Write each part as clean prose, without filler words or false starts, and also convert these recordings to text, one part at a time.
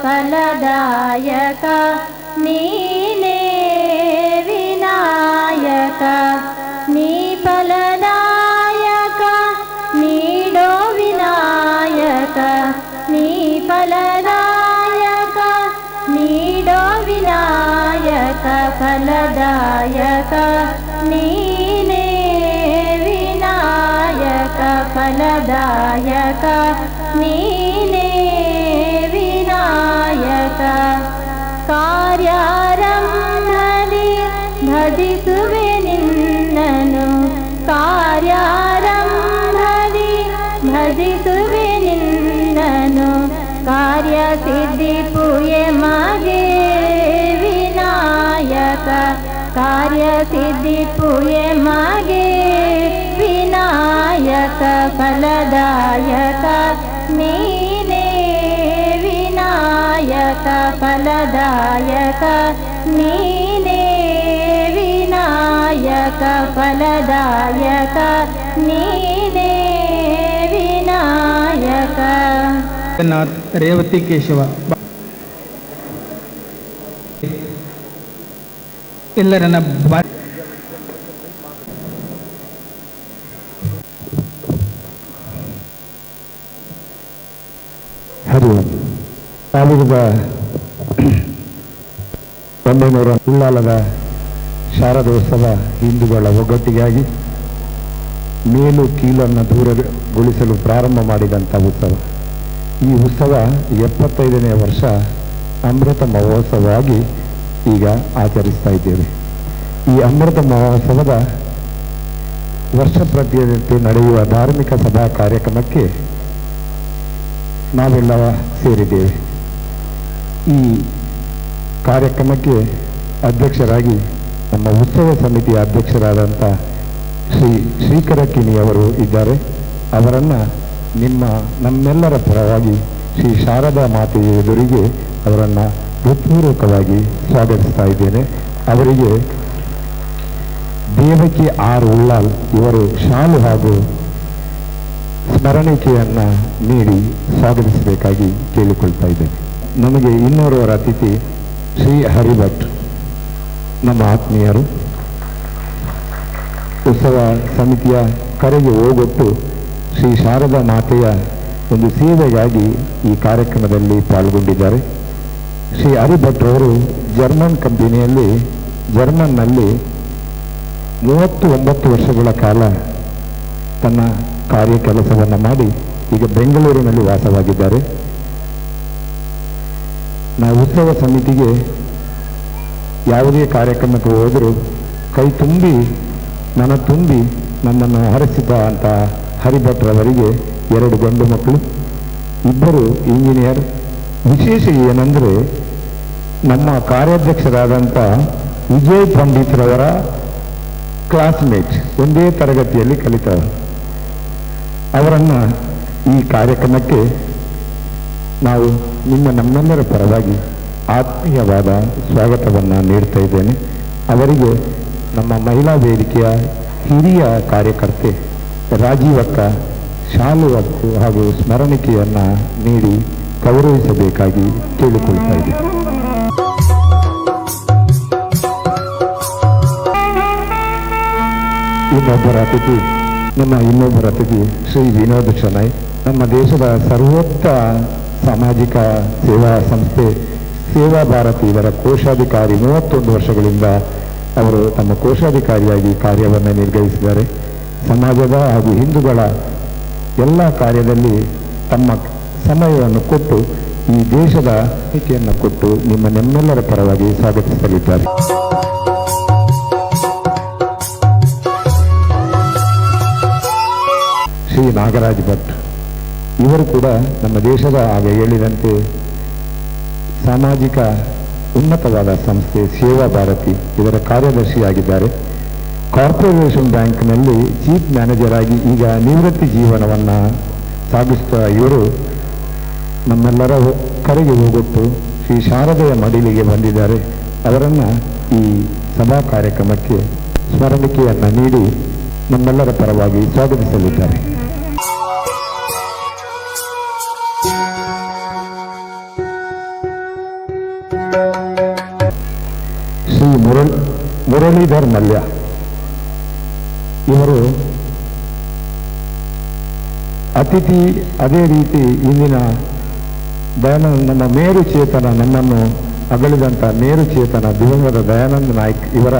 ಫಲದಾಯಕ ನೀನೇ ವಿನಾಯಕ ನೀ ಫಲದಾಯಕ ನೀಡೋ ವಿನಾಯಕ ನೀ ಫಲದಾಯಕ ನೀಡೋ ವಿನಾಯಕ ಫಲದಾಯಕ ನೀನೇ ವಿನಾಯಕ ಫಲದಾಯಕ ನೀನೇ ವಿನಾಯಕ ಕಾರ್ಯಾರಂಭದಿ ಭಜಿಸುವೆ ನಿನ್ನನು ಕಾರ್ಯಾರಂಭದಿ ಭಜಿಸುವೆ ನಿನ್ನನು ಕಾರ್ಯ ಸಿದ್ಧಿ ಪೂಯೆ ಮಗೆ ವಿನಾಯಕ ಕಾರ್ಯ ಸಿದ್ಧಿ ಪೂಯೆ ಮಗೆ ವಿನಾಯಕ ಫಲದಾಯಕ ನೀನೇ ವಿನಾಯಕ ಫಲದಾಯಕ ನೀನೇ ವಿನಾಯಕ ಫಲದಾಯಕ ನೀನೇ ವಿನಾಯಕ. ರೇವತಿ ಕೇಶವ ಎಲ್ಲರನ್ನ ಹರಿ ಓಂ. 1900 ಉಳ್ಳಾಲದ ಶಾರದೋತ್ಸವ ಹಿಂದೂಗಳ ಒಗ್ಗಟ್ಟಿಗಾಗಿ ಮೇಲು ಕೀಲನ್ನು ದೂರಗೊಳಿಸಲು ಪ್ರಾರಂಭ ಮಾಡಿದಂಥ ಉತ್ಸವ. ಈ ಉತ್ಸವ 75ನೇ ವರ್ಷ ಅಮೃತ ಮಹೋತ್ಸವವಾಗಿ ಈಗ ಆಚರಿಸ್ತಾ ಇದ್ದೇವೆ. ಈ ಅಮೃತ ಮಹೋತ್ಸವದ ವರ್ಷ ಪ್ರತಿಯಂತೆ ನಡೆಯುವ ಧಾರ್ಮಿಕ ಸಭಾ ಕಾರ್ಯಕ್ರಮಕ್ಕೆ ನಾವೆಲ್ಲ ಸೇರಿದ್ದೇವೆ. ಈ ಕಾರ್ಯಕ್ರಮಕ್ಕೆ ಅಧ್ಯಕ್ಷರಾಗಿ ನಮ್ಮ ಉತ್ಸವ ಸಮಿತಿಯ ಅಧ್ಯಕ್ಷರಾದಂಥ ಶ್ರೀ ಶ್ರೀಕರ ಕಿಣಿಯವರು ಇದ್ದಾರೆ. ಅವರನ್ನು ನಮ್ಮೆಲ್ಲರ ಪರವಾಗಿ ಶ್ರೀ ಶಾರದಾ ಮಾತೆಯ ಎದುರಿಗೆ ಅವರನ್ನು ಹೃತ್ಪೂರ್ವಕವಾಗಿ ಸ್ವಾಗತಿಸ್ತಾ ಇದ್ದೇನೆ. ಅವರಿಗೆ ದೇವಕಿ ಆರ್ ಉಳ್ಳಾಲ್ ಇವರು ಶಾಲು ಹಾಗೂ ಸ್ಮರಣಿಕೆಯನ್ನು ನೀಡಿ ಸ್ವಾಗತಿಸಬೇಕಾಗಿ ಕೇಳಿಕೊಳ್ತಾ ಇದ್ದೇನೆ. ನಮಗೆ ಇನ್ನೋರ್ವರ ಅತಿಥಿ ಶ್ರೀ ಹರಿಭಟ್, ನಮ್ಮ ಆತ್ಮೀಯರು. ಉತ್ಸವ ಸಮಿತಿಯ ಕರೆಗೆ ಹೋಗೊಟ್ಟು ಶ್ರೀ ಶಾರದಾ ಮಾತೆಯ ಒಂದು ಸೇವೆಗಾಗಿ ಈ ಕಾರ್ಯಕ್ರಮದಲ್ಲಿ ಪಾಲ್ಗೊಂಡಿದ್ದಾರೆ. ಶ್ರೀ ಹರಿಭಟ್ ಅವರು ಜರ್ಮನ್ ಕಂಪನಿಯಲ್ಲಿ ಜರ್ಮನ್ನಲ್ಲಿ 39 ವರ್ಷಗಳ ಕಾಲ ತನ್ನ ಕಾರ್ಯ ಕೆಲಸವನ್ನು ಮಾಡಿ ಈಗ ಬೆಂಗಳೂರಿನಲ್ಲಿ ವಾಸವಾಗಿದ್ದಾರೆ. ನಾವು ಉತ್ಸವ ಸಮಿತಿಗೆ ಯಾವುದೇ ಕಾರ್ಯಕ್ರಮಕ್ಕೆ ಹೋದರೂ ಕೈ ತುಂಬಿ ನನ್ನನ್ನು ಹರಸಿದ ಅಂತ ಹರಿಭಟ್ರವರಿಗೆ 2 ಗಂಡು ಮಕ್ಕಳು, 2 ಇಂಜಿನಿಯರ್. ವಿಶೇಷ ಏನಂದರೆ ನಮ್ಮ ಕಾರ್ಯಾಧ್ಯಕ್ಷರಾದಂಥ ವಿಜಯ್ ಪಂಡಿತ್ರವರ ಕ್ಲಾಸ್ಮೇಟ್, ಒಂದೇ ತರಗತಿಯಲ್ಲಿ ಕಲಿತವರು. ಅವರನ್ನು ಈ ಕಾರ್ಯಕ್ರಮಕ್ಕೆ ನಾವು ನಮ್ಮೆಲ್ಲರ ಪರವಾಗಿ ಆತ್ಮೀಯವಾದ ಸ್ವಾಗತವನ್ನು ನೀಡ್ತಾ ಇದ್ದೇನೆ. ಅವರಿಗೆ ನಮ್ಮ ಮಹಿಳಾ ವೇದಿಕೆಯ ಹಿರಿಯ ಕಾರ್ಯಕರ್ತೆ ರಾಜೀವಕ್ಕ ಶಾಲು ಹಾಗೂ ಸ್ಮರಣಿಕೆಯನ್ನು ನೀಡಿ ಗೌರವಿಸಬೇಕಾಗಿ ಕೇಳಿಕೊಳ್ತಾ ಇದ್ದೇನೆ. ಇನ್ನೊಬ್ಬರ ಅತಿಥಿ ಶ್ರೀ ವಿನೋದ್ ಶೆಣೈ, ನಮ್ಮ ದೇಶದ ಸರ್ವೋಚ್ಚ ಸಾಮಾಜಿಕ ಸೇವಾ ಸಂಸ್ಥೆ ಸೇವಾ ಭಾರತಿ ಇದರ ಕೋಶಾಧಿಕಾರಿ. 31 ವರ್ಷಗಳಿಂದ ಅವರು ತಮ್ಮ ಕೋಶಾಧಿಕಾರಿಯಾಗಿ ಕಾರ್ಯವನ್ನು ನಿರ್ವಹಿಸಿದ್ದಾರೆ. ಸಮಾಜದ ಹಾಗೂ ಹಿಂದೂಗಳ ಎಲ್ಲ ಕಾರ್ಯದಲ್ಲಿ ತಮ್ಮ ಸಮಯವನ್ನು ಕೊಟ್ಟು ಈ ದೇಶದ ಹೇಳಿಕೆಯನ್ನು ಕೊಟ್ಟು ನಿಮ್ಮೆಲ್ಲರ ಪರವಾಗಿ ಸ್ವಾಗತಿಸಲಿದ್ದಾರೆ. ಶ್ರೀ ನಾಗರಾಜ್ ಭಟ್ ಇವರು ಕೂಡ ನಮ್ಮ ದೇಶದ ಆಗ ಹೇಳಿದಂತೆ ಸಾಮಾಜಿಕ ಉನ್ನತವಾದ ಸಂಸ್ಥೆ ಸೇವಾ ಭಾರತಿ ಇದರ ಕಾರ್ಯದರ್ಶಿಯಾಗಿದ್ದಾರೆ. ಕಾರ್ಪೊರೇಷನ್ ಬ್ಯಾಂಕ್ನಲ್ಲಿ ಚೀಫ್ ಮ್ಯಾನೇಜರ್ ಆಗಿ ಈಗ ನಿವೃತ್ತಿ ಜೀವನವನ್ನು ಸಾಗಿಸುತ್ತಾ ಇವರು ನಮ್ಮೆಲ್ಲರ ಕರೆಗೆ ಹೋಗೊಟ್ಟು ಶ್ರೀ ಶಾರದೆಯ ಮಡಿಲಿಗೆ ಬಂದಿದ್ದಾರೆ. ಅವರನ್ನು ಈ ಸಭಾ ಕಾರ್ಯಕ್ರಮಕ್ಕೆ ಸ್ಮರಣಿಕೆಯನ್ನು ನೀಡಿ ನಮ್ಮೆಲ್ಲರ ಪರವಾಗಿ ಸ್ವಾಗತಿಸಲಿದ್ದಾರೆ. ಶ್ರೀ ಮುರಳೀಧರ್ ಮಲ್ಯ ಇವರು ಅತಿಥಿ. ಅದೇ ರೀತಿ ಇಂದಿನ ನಮ್ಮ ಮೇರು ಚೇತನ, ನಮ್ಮನ್ನು ಅಗಲಿದಂಥ ಮೇರು ಚೇತನ ದಿವಂಗತ ದಯಾನಂದ ನಾಯ್ಕ್ ಇವರ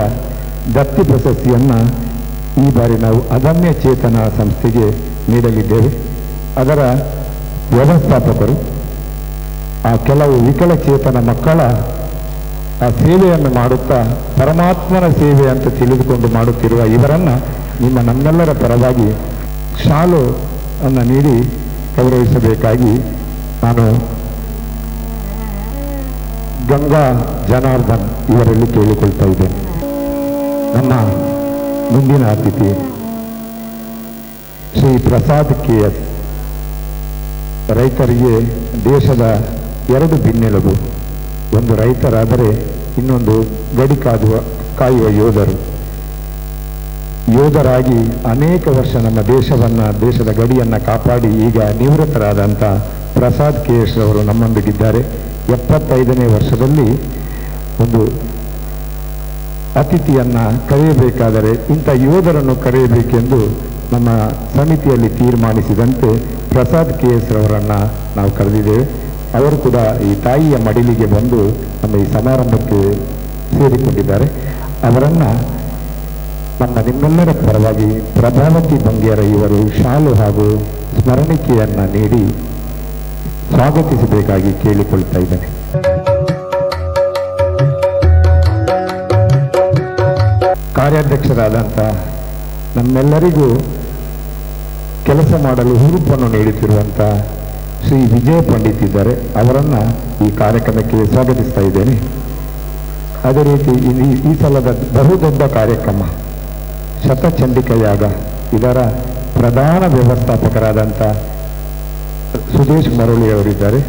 ದತ್ತಿ ಪ್ರಶಸ್ತಿಯನ್ನು ಈ ಬಾರಿ ನಾವು ಅದಮ್ಯ ಚೇತನ ಸಂಸ್ಥೆಗೆ ನೀಡಲಿದ್ದೇವೆ. ಅದರ ವ್ಯವಸ್ಥಾಪಕರು ಆ ಕೆಲವು ವಿಕಲಚೇತನ ಮಕ್ಕಳ ಆ ಸೇವೆಯನ್ನು ಮಾಡುತ್ತಾ ಪರಮಾತ್ಮನ ಸೇವೆ ಅಂತ ತಿಳಿದುಕೊಂಡು ಮಾಡುತ್ತಿರುವ ಇವರನ್ನು ನಮ್ಮೆಲ್ಲರ ಪರವಾಗಿ ಶಾಲು ಅನ್ನು ನೀಡಿ ಗೌರವಿಸಬೇಕಾಗಿ ನಾನು ಗಂಗಾ ಜನಾರ್ದನ್ ಇವರಲ್ಲಿ ಕೇಳಿಕೊಳ್ತಾ ಇದ್ದೇನೆ. ನಮ್ಮ ಮುಂದಿನ ಅತಿಥಿ ಶ್ರೀ ಪ್ರಸಾದ್ KS. ರೈತರಿಗೆ ದೇಶದ ಎರಡು ಬೆನ್ನೆಲುಬು. ಒಂದು ರೈತರಾದರೆ ಇನ್ನೊಂದು ಗಡಿ ಕಾಯುವ ಯೋಧರಾಗಿ ಅನೇಕ ವರ್ಷ ನಮ್ಮ ದೇಶದ ಗಡಿಯನ್ನು ಕಾಪಾಡಿ ಈಗ ನಿವೃತ್ತರಾದಂಥ ಪ್ರಸಾದ್ KS ಅವರು ನಮ್ಮೊಂದಿಗಿದ್ದಾರೆ. 75ನೇ ವರ್ಷದಲ್ಲಿ ಒಂದು ಅತಿಥಿಯನ್ನು ಕರೆಯಬೇಕಾದರೆ ಇಂಥ ಯೋಧರನ್ನು ಕರೆಯಬೇಕೆಂದು ನಮ್ಮ ಸಮಿತಿಯಲ್ಲಿ ತೀರ್ಮಾನಿಸಿದಂತೆ ಪ್ರಸಾದ್ KS ಅವರನ್ನು ನಾವು ಕರೆದಿದ್ದೇವೆ. ಅವರು ಕೂಡ ಈ ತಾಯಿಯ ಮಡಿಲಿಗೆ ಬಂದು ನಮ್ಮ ಈ ಸಮಾರಂಭಕ್ಕೆ ಸೇರಿಕೊಂಡಿದ್ದಾರೆ. ಅವರನ್ನು ನಿಮ್ಮೆಲ್ಲರ ಪರವಾಗಿ ಪ್ರಭಾವತಿ ಬಂಗೇರ ಇವರು ಶಾಲು ಹಾಗೂ ಸ್ಮರಣಿಕೆಯನ್ನು ನೀಡಿ ಸ್ವಾಗತಿಸಬೇಕಾಗಿ ಕೇಳಿಕೊಳ್ತಾ ಇದ್ದೇನೆ. ಕಾರ್ಯಾಧ್ಯಕ್ಷರಾದಂಥ ನಮ್ಮೆಲ್ಲರಿಗೂ ಕೆಲಸ ಮಾಡಲು ಹುರುಪನ್ನು ನೀಡುತ್ತಿರುವಂಥ ಶ್ರೀ ವಿಜಯ ಪಂಡಿತ್ ಇದ್ದಾರೆ. ಅವರನ್ನು ಈ ಕಾರ್ಯಕ್ರಮಕ್ಕೆ ಸ್ವಾಗತಿಸ್ತಾ ಇದ್ದೇನೆ. ಅದೇ ರೀತಿ ಈ ಸಲದ ಬಹುದೊಡ್ಡ ಕಾರ್ಯಕ್ರಮ ಶತಚಂಡಿಕ ಯಾಗ, ಇದರ ಪ್ರಧಾನ ವ್ಯವಸ್ಥಾಪಕರಾದಂಥ ಸುದೇಶ್ ಮರಳಿ ಅವರಿದ್ದಾರೆ.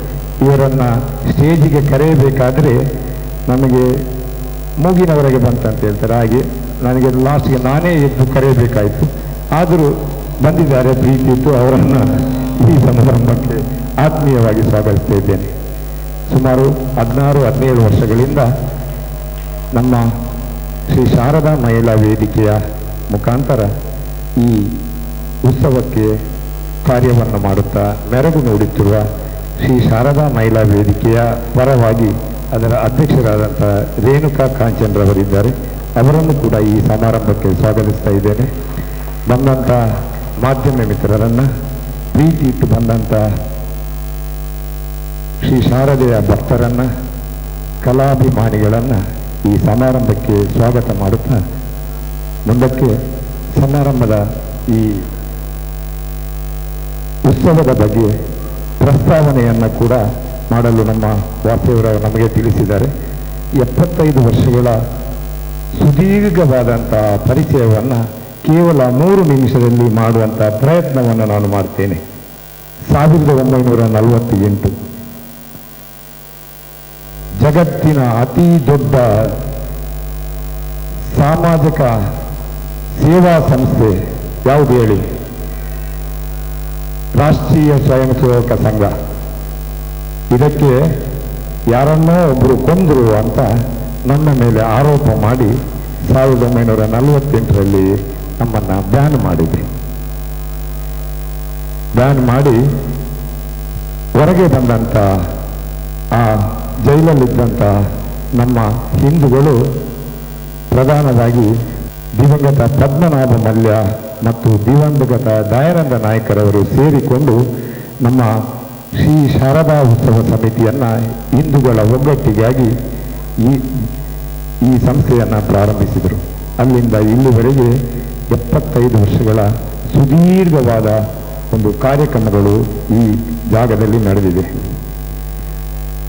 ಇವರನ್ನು ಸ್ಟೇಜಿಗೆ ಕರೆಯಬೇಕಾದರೆ ನಮಗೆ ಮೂಗಿನವರೆಗೆ ಬಂತಂತ ಹೇಳ್ತಾರೆ. ಹಾಗೆ ನನಗೆ ಲಾಸ್ಟ್ಗೆ ನಾನೇ ಎದ್ದು ಕರೆಯಬೇಕಾಯಿತು. ಆದರೂ ಬಂದಿದ್ದಾರೆ, ಪ್ರೀತಿ ಇತ್ತು. ಅವರನ್ನು ಈ ಸಮಾರಂಭಕ್ಕೆ ಆತ್ಮೀಯವಾಗಿ ಸ್ವಾಗತಿಸ್ತಾ ಇದ್ದೇನೆ. ಸುಮಾರು 16-17 ವರ್ಷಗಳಿಂದ ನಮ್ಮ ಶ್ರೀ ಶಾರದಾ ಮಹಿಳಾ ವೇದಿಕೆಯ ಮುಖಾಂತರ ಈ ಉತ್ಸವಕ್ಕೆ ಕಾರ್ಯವನ್ನು ಮಾಡುತ್ತಾ ಮೆರಗು ನೋಡುತ್ತಿರುವ ಶ್ರೀ ಶಾರದಾ ಮಹಿಳಾ ವೇದಿಕೆಯ ಪರವಾಗಿ ಅದರ ಅಧ್ಯಕ್ಷರಾದಂಥ ರೇಣುಕಾ ಕಾಂಚನ್ರವರಿದ್ದಾರೆ. ಅವರನ್ನು ಕೂಡ ಈ ಸಮಾರಂಭಕ್ಕೆ ಸ್ವಾಗತಿಸ್ತಾ ಇದ್ದೇನೆ. ಬಂದಂಥ ಮಾಧ್ಯಮ ಮಿತ್ರರನ್ನು, ಪ್ರೀತಿ ಇಟ್ಟು ಬಂದಂಥ ಶ್ರೀ ಶಾರದೆಯ ಭಕ್ತರನ್ನು, ಕಲಾಭಿಮಾನಿಗಳನ್ನು ಈ ಸಮಾರಂಭಕ್ಕೆ ಸ್ವಾಗತ ಮಾಡುತ್ತಾ ಮುಂದಕ್ಕೆ ಸಮಾರಂಭದ ಈ ಉತ್ಸವದ ಬಗ್ಗೆ ಪ್ರಸ್ತಾವನೆಯನ್ನು ಕೂಡ ಮಾಡಲು ನಮ್ಮ ವಾಸುದೇವರಾವ್ ನಮಗೆ ತಿಳಿಸಿದ್ದಾರೆ. 75 ವರ್ಷಗಳ ಸುದೀರ್ಘವಾದಂಥ ಪರಿಚಯವನ್ನು ಕೇವಲ 3 ನಿಮಿಷದಲ್ಲಿ ಮಾಡುವಂಥ ಪ್ರಯತ್ನವನ್ನು ನಾನು ಮಾಡ್ತೇನೆ. 1948 ಜಗತ್ತಿನ ಅತಿ ದೊಡ್ಡ ಸಾಮಾಜಿಕ ಸೇವಾ ಸಂಸ್ಥೆ ಯಾವುದು ಹೇಳಿ? ರಾಷ್ಟ್ರೀಯ ಸ್ವಯಂ ಸೇವಕ ಸಂಘ. ಇದಕ್ಕೆ ಯಾರನ್ನೋ ಒಬ್ಬರು ಕೊಂದರು ಅಂತ ನಮ್ಮ ಮೇಲೆ ಆರೋಪ ಮಾಡಿ 1948ರಲ್ಲಿ ನಮ್ಮನ್ನು ಬ್ಯಾನ್ ಮಾಡಿದೆ. ಬ್ಯಾನ್ ಮಾಡಿ ಹೊರಗೆ ಬಂದಂಥ ಆ ಜೈಲಲ್ಲಿದ್ದಂಥ ನಮ್ಮ ಹಿಂದೂಗಳು, ಪ್ರಧಾನವಾಗಿ ದಿವಂಗತ ಪದ್ಮನಾಭ ಮಲ್ಯ ಮತ್ತು ದಿವಂಗತ ದಯಾನಂದ ನಾಯ್ಕರವರು ಸೇರಿಕೊಂಡು ನಮ್ಮ ಶ್ರೀ ಶಾರದಾ ಉತ್ಸವ ಸಮಿತಿಯನ್ನು ಹಿಂದೂಗಳ ಒಗ್ಗಟ್ಟಿಗಾಗಿ ಈ ಸಂಸ್ಥೆಯನ್ನು ಪ್ರಾರಂಭಿಸಿದರು. ಅಲ್ಲಿಂದ ಇಲ್ಲಿವರೆಗೆ 75 ವರ್ಷಗಳ ಸುದೀರ್ಘವಾದ ಒಂದು ಕಾರ್ಯಕ್ರಮಗಳು ಈ ಜಾಗದಲ್ಲಿ ನಡೆದಿದೆ.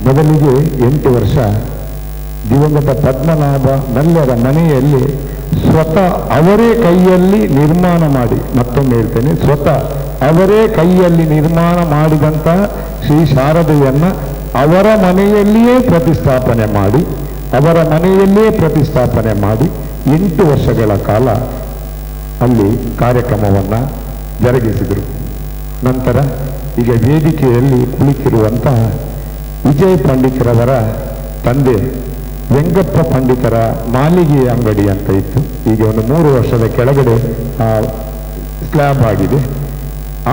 ಮೊದಲಿಗೆ 8 ವರ್ಷ ದಿವಂಗತ ಪದ್ಮನಾಭ ಮಲ್ಯರ ಮನೆಯಲ್ಲಿ ಸ್ವತಃ ಅವರೇ ಕೈಯಲ್ಲಿ ನಿರ್ಮಾಣ ಮಾಡಿ, ಮತ್ತೊಮ್ಮೆ ಹೇಳ್ತೇನೆ, ಸ್ವತಃ ಅವರೇ ಕೈಯಲ್ಲಿ ನಿರ್ಮಾಣ ಮಾಡಿದಂಥ ಶ್ರೀ ಶಾರದೆಯನ್ನು ಅವರ ಮನೆಯಲ್ಲಿಯೇ ಪ್ರತಿಷ್ಠಾಪನೆ ಮಾಡಿ 8 ವರ್ಷಗಳ ಕಾಲ ಅಲ್ಲಿ ಕಾರ್ಯಕ್ರಮವನ್ನು ಜರುಗಿಸಿದರು. ನಂತರ ಈಗ ವೇದಿಕೆಯಲ್ಲಿ ಕುಳಿತಿರುವಂತಹ ವಿಜಯ್ ಪಂಡಿತ್ರವರ ತಂದೆ ವೆಂಗಪ್ಪ ಪಂಡಿತರ ಮಾಲಿಗೆ ಅಂಗಡಿ ಅಂತ ಇತ್ತು. ಈಗ ಒಂದು 3 ವರ್ಷದ ಕೆಳಗಡೆ ಸ್ಲ್ಯಾಬ್ ಆಗಿದೆ.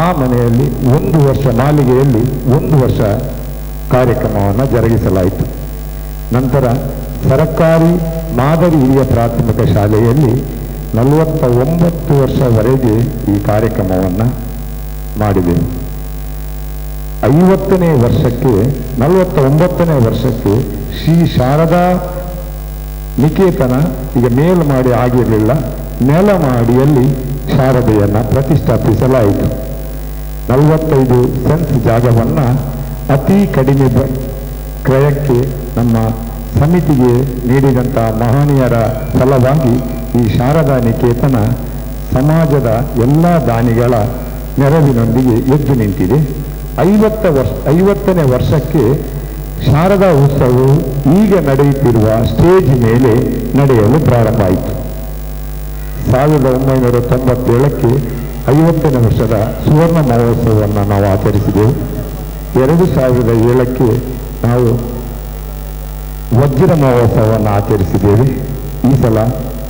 ಆ ಮನೆಯಲ್ಲಿ 1 ವರ್ಷ ಮಾಲಿಗೆಯಲ್ಲಿ 1 ವರ್ಷ ಕಾರ್ಯಕ್ರಮವನ್ನು ಜರುಗಿಸಲಾಯಿತು. ನಂತರ ಸರ್ಕಾರಿ ಮಾದರಿ ಹಿರಿಯ ಪ್ರಾಥಮಿಕ ಶಾಲೆಯಲ್ಲಿ 49 ವರ್ಷವರೆಗೆ ಈ ಕಾರ್ಯಕ್ರಮವನ್ನು ಮಾಡಿದೆವು. 49ನೇ ವರ್ಷಕ್ಕೆ ಶ್ರೀ ಶಾರದಾ ನಿಕೇತನ, ಈಗ ಮೇಲ್ಮಾಡಿ ಆಗಿರಲಿಲ್ಲ, ನೆಲಮಾಡಿಯಲ್ಲಿ ಶಾರದೆಯನ್ನು ಪ್ರತಿಷ್ಠಾಪಿಸಲಾಯಿತು. 45 ಸೆನ್ಸ್ ಜಾಗವನ್ನು ಅತಿ ಕಡಿಮೆ ಕ್ರಯಕ್ಕೆ ನಮ್ಮ ಸಮಿತಿಗೆ ನೀಡಿದಂಥ ಮಹನೀಯರ ಫಲವಾಗಿ ಈ ಶಾರದಾ ನಿಕೇತನ ಸಮಾಜದ ಎಲ್ಲ ದಾನಿಗಳ ನೆರವಿನೊಂದಿಗೆ ಎದ್ದು ನಿಂತಿದೆ. 50ನೇ ವರ್ಷಕ್ಕೆ ಶಾರದಾ ಉತ್ಸವವು ಈಗ ನಡೆಯುತ್ತಿರುವ ಸ್ಟೇಜ್ ಮೇಲೆ ನಡೆಯಲು ಪ್ರಾರಂಭ ಆಯಿತು. 1997ಕ್ಕೆ 50ನೇ ವರ್ಷದ ಸುವರ್ಣ ಮಹೋತ್ಸವವನ್ನು ನಾವು ಆಚರಿಸಿದೆವು. 2007ಕ್ಕೆ ನಾವು ವಜ್ರ ಮಹೋತ್ಸವವನ್ನು ಆಚರಿಸಿದ್ದೇವೆ. ಈ ಸಲ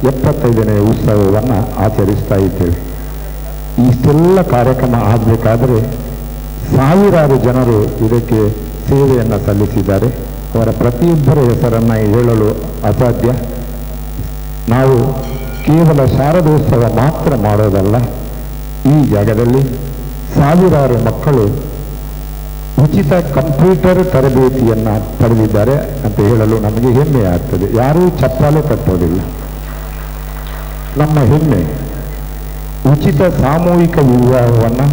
75ನೇ ಉತ್ಸವವನ್ನು ಆಚರಿಸ್ತಾ ಇದ್ದೇವೆ. ಇಷ್ಟೆಲ್ಲ ಕಾರ್ಯಕ್ರಮ ಆಗಬೇಕಾದರೆ ಸಾವಿರಾರು ಜನರು ಇದಕ್ಕೆ ಸೇವೆಯನ್ನು ಸಲ್ಲಿಸಿದ್ದಾರೆ. ಅವರ ಪ್ರತಿಯೊಬ್ಬರ ಹೆಸರನ್ನು ಹೇಳಲು ಅಸಾಧ್ಯ. ನಾವು ಕೇವಲ ಶಾರದೋತ್ಸವ ಮಾತ್ರ ಮಾಡೋದಲ್ಲ, ಈ ಜಾಗದಲ್ಲಿ ಸಾವಿರಾರು ಮಕ್ಕಳು ಉಚಿತ ಕಂಪ್ಯೂಟರ್ ತರಬೇತಿಯನ್ನು ಪಡೆದಿದ್ದಾರೆ ಅಂತ ಹೇಳಲು ನಮಗೆ ಹೆಮ್ಮೆ ಆಗ್ತದೆ. ಯಾರೂ ಚಪ್ಪಾಳೆ ತಟ್ಟೋದಿಲ್ಲ. ನಮ್ಮ ಹೆಮ್ಮೆ ಉಚಿತ ಸಾಮೂಹಿಕ ವಿವಾಹವನ್ನು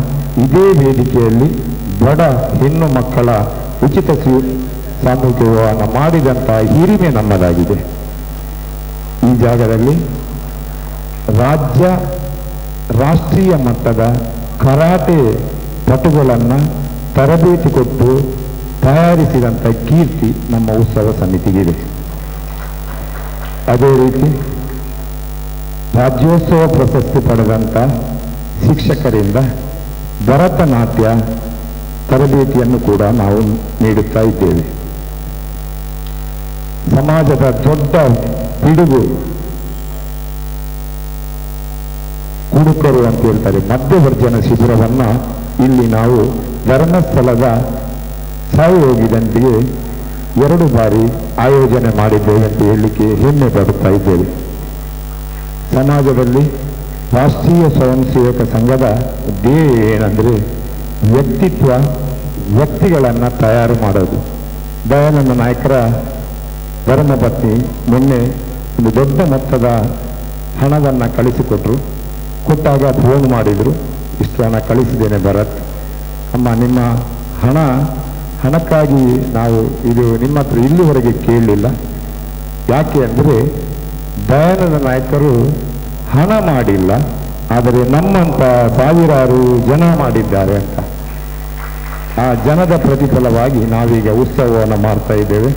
ಇದೇ ವೇದಿಕೆಯಲ್ಲಿ ಬಡ ಹೆಣ್ಣು ಮಕ್ಕಳ ಉಚಿತ ಸಾಮೂಹಿಕ ವಿವಾಹವನ್ನು ಮಾಡಿದಂಥ ಹಿರಿಮೆ ನಮ್ಮದಾಗಿದೆ. ಈ ಜಾಗದಲ್ಲಿ ರಾಷ್ಟ್ರೀಯ ಮಟ್ಟದ ಕರಾಟೆ ಪಟುಗಳನ್ನು ತರಬೇತಿ ಕೊಟ್ಟು ತಯಾರಿಸಿದಂಥ ಕೀರ್ತಿ ನಮ್ಮ ಉತ್ಸವ ಸಮಿತಿಗಿದೆ. ಅದೇ ರೀತಿ ರಾಜ್ಯೋತ್ಸವ ಪ್ರಶಸ್ತಿ ಪಡೆದಂಥ ಶಿಕ್ಷಕರಿಂದ ಭರತನಾಟ್ಯ ತರಬೇತಿಯನ್ನು ಕೂಡ ನಾವು ನೀಡುತ್ತಾ ಇದ್ದೇವೆ. ಸಮಾಜದ ದೊಡ್ಡ ಪಿಡುಗು ಕುಡುಕರು ಅಂತ ಹೇಳ್ತಾರೆ, ಮಧ್ಯವರ್ಜನ ಶಿಬಿರವನ್ನು ಇಲ್ಲಿ ನಾವು ಧರ್ಮಸ್ಥಳದ ಸಹಯೋಗಿದೊಂದಿಗೆ 2 ಬಾರಿ ಆಯೋಜನೆ ಮಾಡಿದ್ದೇವೆ ಅಂತ ಹೇಳಲಿಕ್ಕೆ ಹೆಮ್ಮೆ ಪಡುತ್ತಾ ಇದ್ದೇವೆ. ಸಮಾಜದಲ್ಲಿ ರಾಷ್ಟ್ರೀಯ ಸ್ವಯಂ ಸೇವಕ ಸಂಘದ ಧ್ಯೇಯ ಏನಂದರೆ ವ್ಯಕ್ತಿಗಳನ್ನು ತಯಾರು ಮಾಡೋದು. ದಯಾನಂದ ನಾಯಕರ ಧರ್ಮಪತ್ನಿ ಮೊನ್ನೆ ಒಂದು ದೊಡ್ಡ ಮೊತ್ತದ ಹಣವನ್ನು ಕಳಿಸಿಕೊಟ್ರು. ಕೊಟ್ಟಾಗ ಫೋನ್ ಮಾಡಿದರು, ಇಷ್ಟು ಹಣ ಕಳಿಸಿದ್ದೇನೆ ಭರತ್ ಅಮ್ಮ, ನಿಮ್ಮ ಹಣಕ್ಕಾಗಿ ನಾವು ಇದು ನಿಮ್ಮ ಹತ್ರ ಇಲ್ಲಿವರೆಗೆ ಕೇಳಲಿಲ್ಲ. ಯಾಕೆ ಅಂದರೆ ದಯಾನಂದ ನಾಯಕರು ಹಣ ಮಾಡಿಲ್ಲ, ಆದರೆ ನಮ್ಮಂಥ ಸಾವಿರಾರು ಜನ ಮಾಡಿದ್ದಾರೆ ಅಂತ. ಆ ಜನದ ಪ್ರತಿಫಲವಾಗಿ ನಾವೀಗ ಉತ್ಸವವನ್ನು ಮಾಡ್ತಾ ಇದ್ದೇವೆ.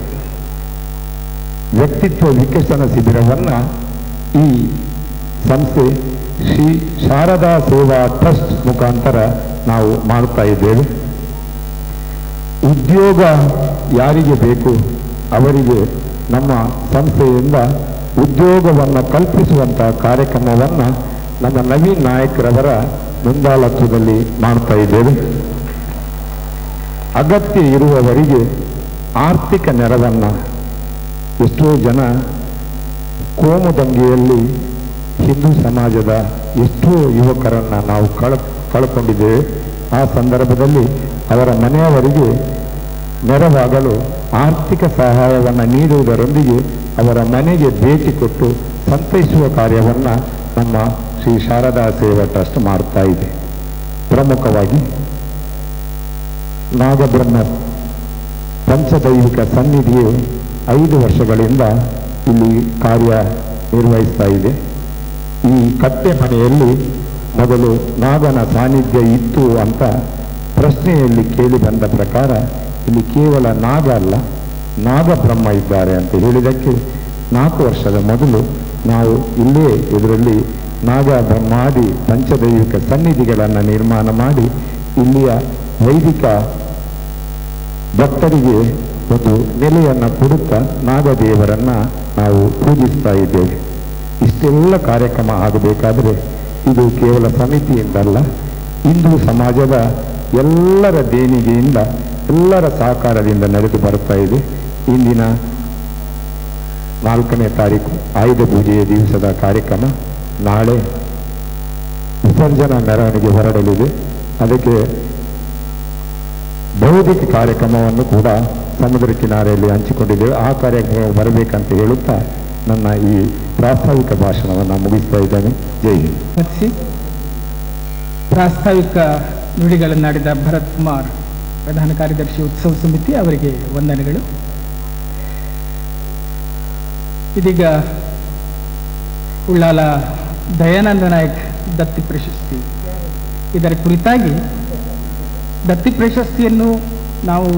ವ್ಯಕ್ತಿತ್ವ ವಿಕಸನ ಶಿಬಿರವನ್ನು ಈ ಸಂಸ್ಥೆ ಶ್ರೀ ಶಾರದಾ ಸೇವಾ ಟ್ರಸ್ಟ್ ಮುಖಾಂತರ ನಾವು ಮಾಡ್ತಾ ಇದ್ದೇವೆ. ಉದ್ಯೋಗ ಯಾರಿಗೆ ಬೇಕು ಅವರಿಗೆ ನಮ್ಮ ಸಂಸ್ಥೆಯಿಂದ ಉದ್ಯೋಗವನ್ನು ಕಲ್ಪಿಸುವಂಥ ಕಾರ್ಯಕ್ರಮವನ್ನು ನಮ್ಮ ನವೀನ್ ನಾಯಕರವರ ಮುಂದಾಳತ್ವದಲ್ಲಿ ಮಾಡ್ತಾ ಇದ್ದೇವೆ. ಅಗತ್ಯ ಇರುವವರಿಗೆ ಆರ್ಥಿಕ ನೆರವನ್ನು, ಎಷ್ಟೋ ಜನ ಕೋಮುದಂಗೆಯಲ್ಲಿ ಹಿಂದೂ ಸಮಾಜದ ಎಷ್ಟೋ ಯುವಕರನ್ನು ನಾವು ಕಳ್ಕೊಂಡಿದ್ದೇವೆ. ಆ ಸಂದರ್ಭದಲ್ಲಿ ಅವರ ಮನೆಯವರಿಗೆ ನೆರವಾಗಲು ಆರ್ಥಿಕ ಸಹಾಯವನ್ನು ನೀಡುವುದರೊಂದಿಗೆ ಅವರ ಮನೆಗೆ ಭೇಟಿ ಕೊಟ್ಟು ಸಂತೈಸುವ ಕಾರ್ಯವನ್ನು ನಮ್ಮ ಶ್ರೀ ಶಾರದಾ ಸೇವಾ ಟ್ರಸ್ಟ್ ಮಾಡ್ತಾ ಇದೆ. ಪ್ರಮುಖವಾಗಿ ನಾಗಬ್ರಹ್ಮ ಪಂಚದೈವಿಕ ಸನ್ನಿಧಿಯು 5 ವರ್ಷಗಳಿಂದ ಇಲ್ಲಿ ಕಾರ್ಯ ನಿರ್ವಹಿಸ್ತಾ ಇದೆ. ಈ ಕಟ್ಟೆ ಮನೆಯಲ್ಲಿ ಮೊದಲು ನಾಗನ ಸಾನ್ನಿಧ್ಯ ಇತ್ತು ಅಂತ ಪ್ರಶ್ನೆಯಲ್ಲಿ ಕೇಳಿ ಬಂದ ಪ್ರಕಾರ ಇಲ್ಲಿ ಕೇವಲ ನಾಗ ಅಲ್ಲ, ನಾಗಬ್ರಹ್ಮ ಇದ್ದಾರೆ ಅಂತ ಹೇಳಿದ್ದಕ್ಕೆ 4 ವರ್ಷದ ಮೊದಲು ನಾವು ಇಲ್ಲೇ ಇದರಲ್ಲಿ ನಾಗ ಬ್ರಹ್ಮಾದಿ ಪಂಚದೈವಿಕ ಸನ್ನಿಧಿಗಳನ್ನು ನಿರ್ಮಾಣ ಮಾಡಿ ಇಲ್ಲಿಯ ವೈದಿಕ ಭಕ್ತರಿಗೆ ಒಂದು ನೆಲೆಯನ್ನು ಕೊಡುತ್ತಾ ನಾಗದೇವರನ್ನ ನಾವು ಪೂಜಿಸ್ತಾ ಇದ್ದೇವೆ. ಇಷ್ಟೆಲ್ಲ ಕಾರ್ಯಕ್ರಮ ಆಗಬೇಕಾದರೆ ಇದು ಕೇವಲ ಸಮಿತಿಯಿಂದಲ್ಲ, ಹಿಂದೂ ಸಮಾಜದ ಎಲ್ಲರ ದೇಣಿಗೆಯಿಂದ, ಎಲ್ಲರ ಸಹಕಾರದಿಂದ ನಡೆದು ಬರ್ತಾ ಇದೆ. ಇಂದಿನ 4ನೇ ತಾರೀಕು ಆಯುಧ ಪೂಜೆಯ ದಿವಸದ ಕಾರ್ಯಕ್ರಮ. ನಾಳೆ ವಿಸರ್ಜನಾ ಮೆರವಣಿಗೆ ಹೊರಡಲಿದೆ. ಅದಕ್ಕೆ ಬೌದ್ಧಿಕ ಕಾರ್ಯಕ್ರಮವನ್ನು ಕೂಡ ಸಮುದ್ರ ಕಿನಾರೆಯಲ್ಲಿ ಹಂಚಿಕೊಂಡಿದ್ದೇವೆ. ಆ ಕಾರ್ಯಕ್ರಮ ಬರಬೇಕಂತ ಹೇಳುತ್ತಾ ನನ್ನ ಈ ಪ್ರಾಸ್ತಾವಿಕ ಭಾಷಣವನ್ನು ಮುಗಿಸ್ತಾ ಇದ್ದೇನೆ. ಜೈ ಹಿಂದ್. ಪ್ರಾಸ್ತಾವಿಕ ನುಡಿಗಳನ್ನಾಡಿದ ಭರತ್ ಕುಮಾರ್, ಪ್ರಧಾನ ಕಾರ್ಯದರ್ಶಿ ಉತ್ಸವ ಸಮಿತಿ, ಅವರಿಗೆ ವಂದನೆಗಳು. ಇದೀಗ ಉಳ್ಳಾಲ ದಯಾನಂದ ನಾಯಕ್ ದತ್ತಿ ಪ್ರಶಸ್ತಿ, ಇದರ ಕುರಿತಾಗಿ ದತ್ತಿ ಪ್ರಶಸ್ತಿಯನ್ನು ನಾವು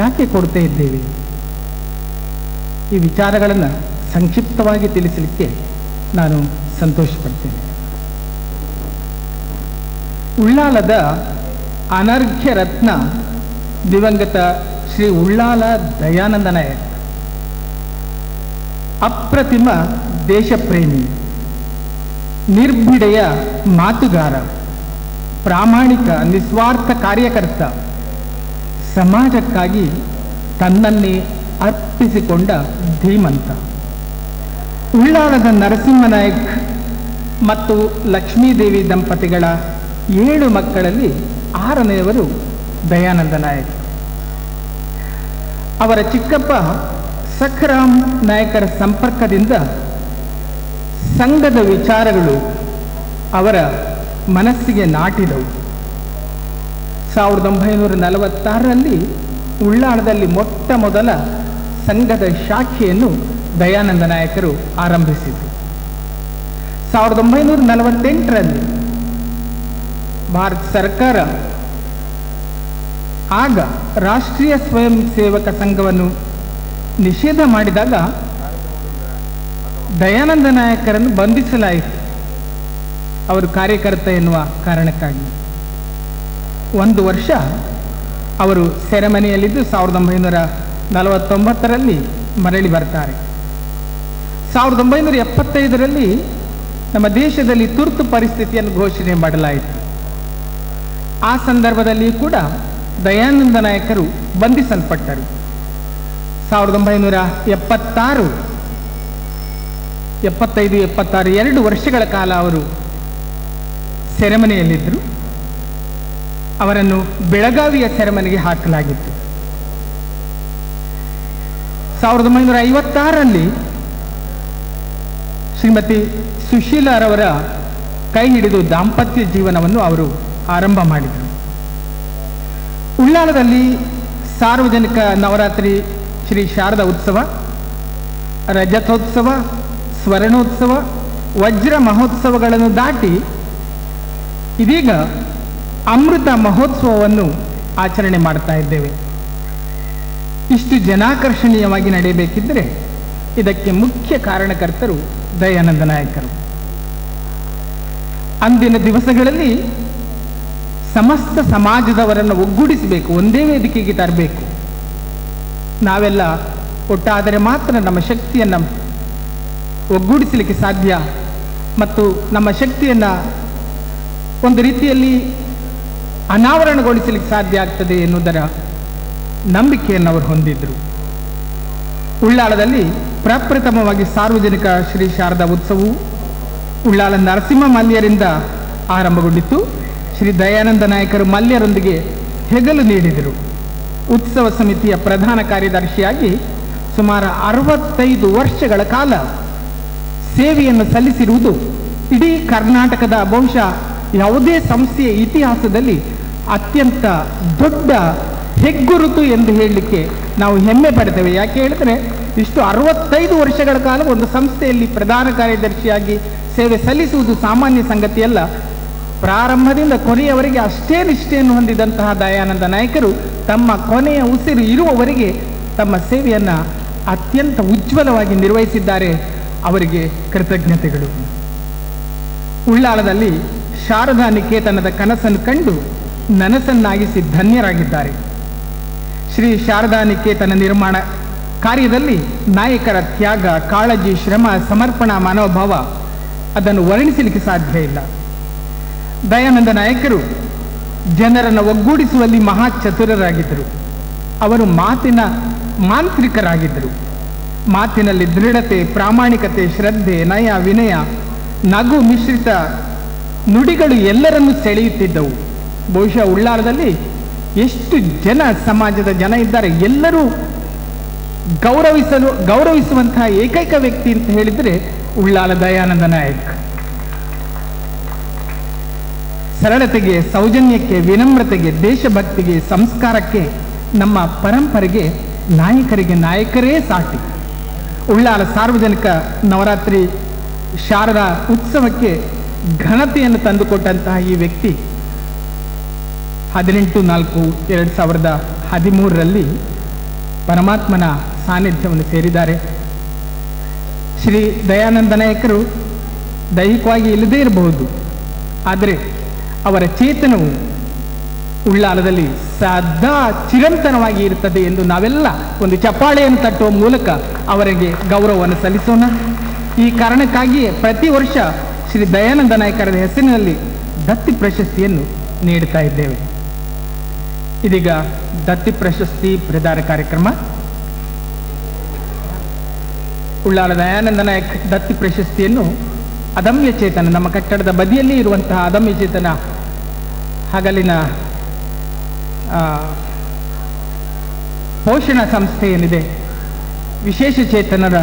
ಯಾಕೆ ಕೊಡ್ತಾ ಇದ್ದೇವೆ, ಈ ವಿಚಾರಗಳನ್ನು ಸಂಕ್ಷಿಪ್ತವಾಗಿ ತಿಳಿಸಲಿಕ್ಕೆ ನಾನು ಸಂತೋಷಪಡ್ತೇನೆ. ಉಳ್ಳಾಲದ ಅನರ್ಘ್ಯ ರತ್ನ ದಿವಂಗತ ಶ್ರೀ ಉಳ್ಳಾಲ ದಯಾನಂದ ನಾಯಕ್ ಅಪ್ರತಿಮ ದೇಶಪ್ರೇಮಿ, ನಿರ್ಭಿಡೆಯ ಮಾತುಗಾರ, ಪ್ರಾಮಾಣಿಕ ನಿಸ್ವಾರ್ಥ ಕಾರ್ಯಕರ್ತ, ಸಮಾಜಕ್ಕಾಗಿ ತನ್ನನ್ನೇ ಅರ್ಪಿಸಿಕೊಂಡ ಧೀಮಂತ. ಉಳ್ಳಾಲದ ನರಸಿಂಹನಾಯಕ್ ಮತ್ತು ಲಕ್ಷ್ಮೀದೇವಿ ದಂಪತಿಗಳ 7 ಮಕ್ಕಳಲ್ಲಿ 6ನೆಯವರು ದಯಾನಂದ ನಾಯಕ್. ಅವರ ಚಿಕ್ಕಪ್ಪ ಸಖರಾಮ್ ನಾಯಕರ ಸಂಪರ್ಕದಿಂದ ಸಂಘದ ವಿಚಾರಗಳು ಅವರ ಮನಸ್ಸಿಗೆ ನಾಟಿದವು. 1946ರಲ್ಲಿ ಉಳ್ಳಾಳದಲ್ಲಿ ಮೊಟ್ಟ ಮೊದಲ ಸಂಘದ ಶಾಖೆಯನ್ನು ದಯಾನಂದ ನಾಯಕರು ಆರಂಭಿಸಿದರು. 1948ರಲ್ಲಿ ಭಾರತ ಸರ್ಕಾರ ಆಗ ರಾಷ್ಟ್ರೀಯ ಸ್ವಯಂ ಸೇವಕ ಸಂಘವನ್ನು ನಿಷೇಧ ಮಾಡಿದಾಗ ದಯಾನಂದ ನಾಯಕರನ್ನು ಬಂಧಿಸಲಾಯಿತು, ಅವರು ಕಾರ್ಯಕರ್ತ ಎನ್ನುವ ಕಾರಣಕ್ಕಾಗಿ. 1 ವರ್ಷ ಅವರು ಸೆರೆಮನೆಯಲ್ಲಿದ್ದು 1949ರಲ್ಲಿ ಮರಳಿ ಬರ್ತಾರೆ. 1975ರಲ್ಲಿ ನಮ್ಮ ದೇಶದಲ್ಲಿ ತುರ್ತು ಪರಿಸ್ಥಿತಿಯನ್ನು ಘೋಷಣೆ ಮಾಡಲಾಯಿತು. ಆ ಸಂದರ್ಭದಲ್ಲಿ ಕೂಡ ದಯಾನಂದ ನಾಯಕರು ಬಂಧಿಸಲ್ಪಟ್ಟರು. 1976, 75, 76 2 ವರ್ಷಗಳ ಕಾಲ ಅವರು ಸೆರೆಮನೆಯಲ್ಲಿದ್ದರು. ಅವರನ್ನು ಬೆಳಗಾವಿಯ ಸೆರೆಮನೆಗೆ ಹಾಕಲಾಗಿತ್ತು. 1956ರಲ್ಲಿ ಶ್ರೀಮತಿ ಸುಶೀಲಾರವರ ಕೈ ಹಿಡಿದು ದಾಂಪತ್ಯ ಜೀವನವನ್ನು ಅವರು ಆರಂಭ ಮಾಡಿದರು. ಉಳ್ಳಾಲದಲ್ಲಿ ಸಾರ್ವಜನಿಕ ನವರಾತ್ರಿ ಶ್ರೀ ಶಾರದಾ ಉತ್ಸವ, ರಜತೋತ್ಸವ, ಸ್ವರ್ಣೋತ್ಸವ, ವಜ್ರ ಮಹೋತ್ಸವಗಳನ್ನು ದಾಟಿ ಇದೀಗ ಅಮೃತ ಮಹೋತ್ಸವವನ್ನು ಆಚರಣೆ ಮಾಡ್ತಾ ಇದ್ದೇವೆ. ಇಷ್ಟು ಜನಾಕರ್ಷಣೀಯವಾಗಿ ನಡೆಯಬೇಕಿದ್ದರೆ ಇದಕ್ಕೆ ಮುಖ್ಯ ಕಾರಣಕರ್ತರು ದಯಾನಂದ ನಾಯಕರು. ಅಂದಿನ ದಿವಸಗಳಲ್ಲಿ ಸಮಸ್ತ ಸಮಾಜದವರನ್ನು ಒಗ್ಗೂಡಿಸಬೇಕು, ಒಂದೇ ವೇದಿಕೆಗೆ ತರಬೇಕು. ನಾವೆಲ್ಲ ಒಟ್ಟಾದರೆ ಮಾತ್ರ ನಮ್ಮ ಶಕ್ತಿಯನ್ನು ಒಗ್ಗೂಡಿಸಲಿಕ್ಕೆ ಸಾಧ್ಯ ಮತ್ತು ನಮ್ಮ ಶಕ್ತಿಯನ್ನು ಒಂದು ರೀತಿಯಲ್ಲಿ ಅನಾವರಣಗೊಳಿಸಲಿಕ್ಕೆ ಸಾಧ್ಯ ಆಗ್ತದೆ ಎನ್ನುವುದರ ನಂಬಿಕೆಯನ್ನು ಅವರು ಹೊಂದಿದ್ದರು. ಉಳ್ಳಾಳದಲ್ಲಿ ಪ್ರಪ್ರಥಮವಾಗಿ ಸಾರ್ವಜನಿಕ ಶ್ರೀ ಶಾರದಾ ಉತ್ಸವವು ಉಳ್ಳಾಳ ನರಸಿಂಹ ಮಲ್ಯರಿಂದ ಆರಂಭಗೊಂಡಿತ್ತು. ಶ್ರೀ ದಯಾನಂದ ನಾಯಕರು ಮಲ್ಯರೊಂದಿಗೆ ಹೆಗಲು ನೀಡಿದರು. ಉತ್ಸವ ಸಮಿತಿಯ ಪ್ರಧಾನ ಕಾರ್ಯದರ್ಶಿಯಾಗಿ ಸುಮಾರು 65 ವರ್ಷಗಳ ಕಾಲ ಸೇವೆಯನ್ನು ಸಲ್ಲಿಸಿರುವುದು ಇಡೀ ಕರ್ನಾಟಕದ ಬಹುಶಃ ಯಾವುದೇ ಸಂಸ್ಥೆಯ ಇತಿಹಾಸದಲ್ಲಿ ಅತ್ಯಂತ ದೊಡ್ಡ ಹೆಗ್ಗುರುತು ಎಂದು ಹೇಳಲಿಕ್ಕೆ ನಾವು ಹೆಮ್ಮೆ ಪಡ್ತೇವೆ. ಯಾಕೆ ಹೇಳಿದ್ರೆ ಇಷ್ಟು 65 ವರ್ಷಗಳ ಕಾಲ ಒಂದು ಸಂಸ್ಥೆಯಲ್ಲಿ ಪ್ರಧಾನ ಕಾರ್ಯದರ್ಶಿಯಾಗಿ ಸೇವೆ ಸಲ್ಲಿಸುವುದು ಸಾಮಾನ್ಯ ಸಂಗತಿಯಲ್ಲ. ಪ್ರಾರಂಭದಿಂದ ಕೊನೆಯವರೆಗೆ ಅಷ್ಟೇ ನಿಷ್ಠೆಯನ್ನು ಹೊಂದಿದಂತಹ ದಯಾನಂದ ನಾಯಕರು ತಮ್ಮ ಕೊನೆಯ ಉಸಿರು ಇರುವವರೆಗೆ ತಮ್ಮ ಸೇವೆಯನ್ನು ಅತ್ಯಂತ ಉಜ್ವಲವಾಗಿ ನಿರ್ವಹಿಸಿದ್ದಾರೆ. ಅವರಿಗೆ ಕೃತಜ್ಞತೆಗಳು. ಉಳ್ಳಾಳದಲ್ಲಿ ಶಾರದಾ ನಿಕೇತನದ ಕನಸನ್ನು ಕಂಡು ನನಸನ್ನಾಗಿಸಿ ಧನ್ಯರಾಗಿದ್ದಾರೆ. ಶ್ರೀ ಶಾರದಾ ನಿಕೇತನ ನಿರ್ಮಾಣ ಕಾರ್ಯದಲ್ಲಿ ನಾಯಕರ ತ್ಯಾಗ, ಕಾಳಜಿ, ಶ್ರಮ, ಸಮರ್ಪಣಾ ಮನೋಭಾವ ಅದನ್ನು ವರ್ಣಿಸಲಿಕ್ಕೆ ಸಾಧ್ಯ ಇಲ್ಲ. ದಯಾನಂದ ನಾಯಕರು ಜನರನ್ನು ಒಗ್ಗೂಡಿಸುವಲ್ಲಿ ಮಹಾ ಚತುರರಾಗಿದ್ದರು. ಅವರು ಮಾತಿನ ಮಾಂತ್ರಿಕರಾಗಿದ್ದರು. ಮಾತಿನಲ್ಲಿ ದೃಢತೆ, ಪ್ರಾಮಾಣಿಕತೆ, ಶ್ರದ್ಧೆ, ನಯ, ವಿನಯ, ನಗು ಮಿಶ್ರಿತ ನುಡಿಗಳು ಎಲ್ಲರನ್ನೂ ಸೆಳೆಯುತ್ತಿದ್ದವು. ಬಹುಶಃ ಉಳ್ಳಾಲದಲ್ಲಿ ಎಷ್ಟು ಸಮಾಜದ ಜನ ಇದ್ದಾರೆ, ಎಲ್ಲರೂ ಗೌರವಿಸುವಂತಹ ಏಕೈಕ ವ್ಯಕ್ತಿ ಅಂತ ಹೇಳಿದರೆ ಉಳ್ಳಾಲ ದಯಾನಂದ ನಾಯಕ್. ಸರಳತೆಗೆ, ಸೌಜನ್ಯಕ್ಕೆ, ವಿನಮ್ರತೆಗೆ, ದೇಶಭಕ್ತಿಗೆ, ಸಂಸ್ಕಾರಕ್ಕೆ, ನಮ್ಮ ಪರಂಪರೆಗೆ ನಾಯಕರೇ ಸಾಟಿ. ಉಳ್ಳಾಲ ಸಾರ್ವಜನಿಕ ನವರಾತ್ರಿ ಶಾರದಾ ಉತ್ಸವಕ್ಕೆ ಘನತೆಯನ್ನು ತಂದುಕೊಟ್ಟಂತಹ ಈ ವ್ಯಕ್ತಿ 18/4/2013 ಪರಮಾತ್ಮನ ಸಾನ್ನಿಧ್ಯವನ್ನು ಸೇರಿದ್ದಾರೆ. ಶ್ರೀ ದಯಾನಂದ ನಾಯಕರು ದೈಹಿಕವಾಗಿ ಇಲ್ಲದೇ ಇರಬಹುದು, ಆದರೆ ಅವರ ಚೇತನವು ಉಳ್ಳಾಲದಲ್ಲಿ ಸದಾ ಚಿರಂತನವಾಗಿ ಇರುತ್ತದೆ ಎಂದು ನಾವೆಲ್ಲ ಒಂದು ಚಪ್ಪಾಳೆಯನ್ನು ತಟ್ಟುವ ಮೂಲಕ ಅವರಿಗೆ ಗೌರವವನ್ನು ಸಲ್ಲಿಸೋಣ. ಈ ಕಾರಣಕ್ಕಾಗಿಯೇ ಪ್ರತಿ ವರ್ಷ ಶ್ರೀ ದಯಾನಂದ ನಾಯಕರ ಹೆಸರಿನಲ್ಲಿ ದತ್ತಿ ಪ್ರಶಸ್ತಿಯನ್ನು ನೀಡುತ್ತಾ ಇದ್ದೇವೆ. ಇದೀಗ ದತ್ತಿ ಪ್ರಶಸ್ತಿ ಪ್ರದಾನ ಕಾರ್ಯಕ್ರಮ. ಉಳ್ಳಾಲ ದಯಾನಂದ ನಾಯಕ್ ದತ್ತಿ ಪ್ರಶಸ್ತಿಯನ್ನು ಅದಮ್ಯ ಚೇತನ, ನಮ್ಮ ಕಟ್ಟಡದ ಬದಿಯಲ್ಲಿ ಇರುವಂತಹ ಅದಮ್ಯ ಚೇತನ ಹಗಲಿನ ಪೋಷಣ ಸಂಸ್ಥೆ ಏನಿದೆ, ವಿಶೇಷ ಚೇತನರ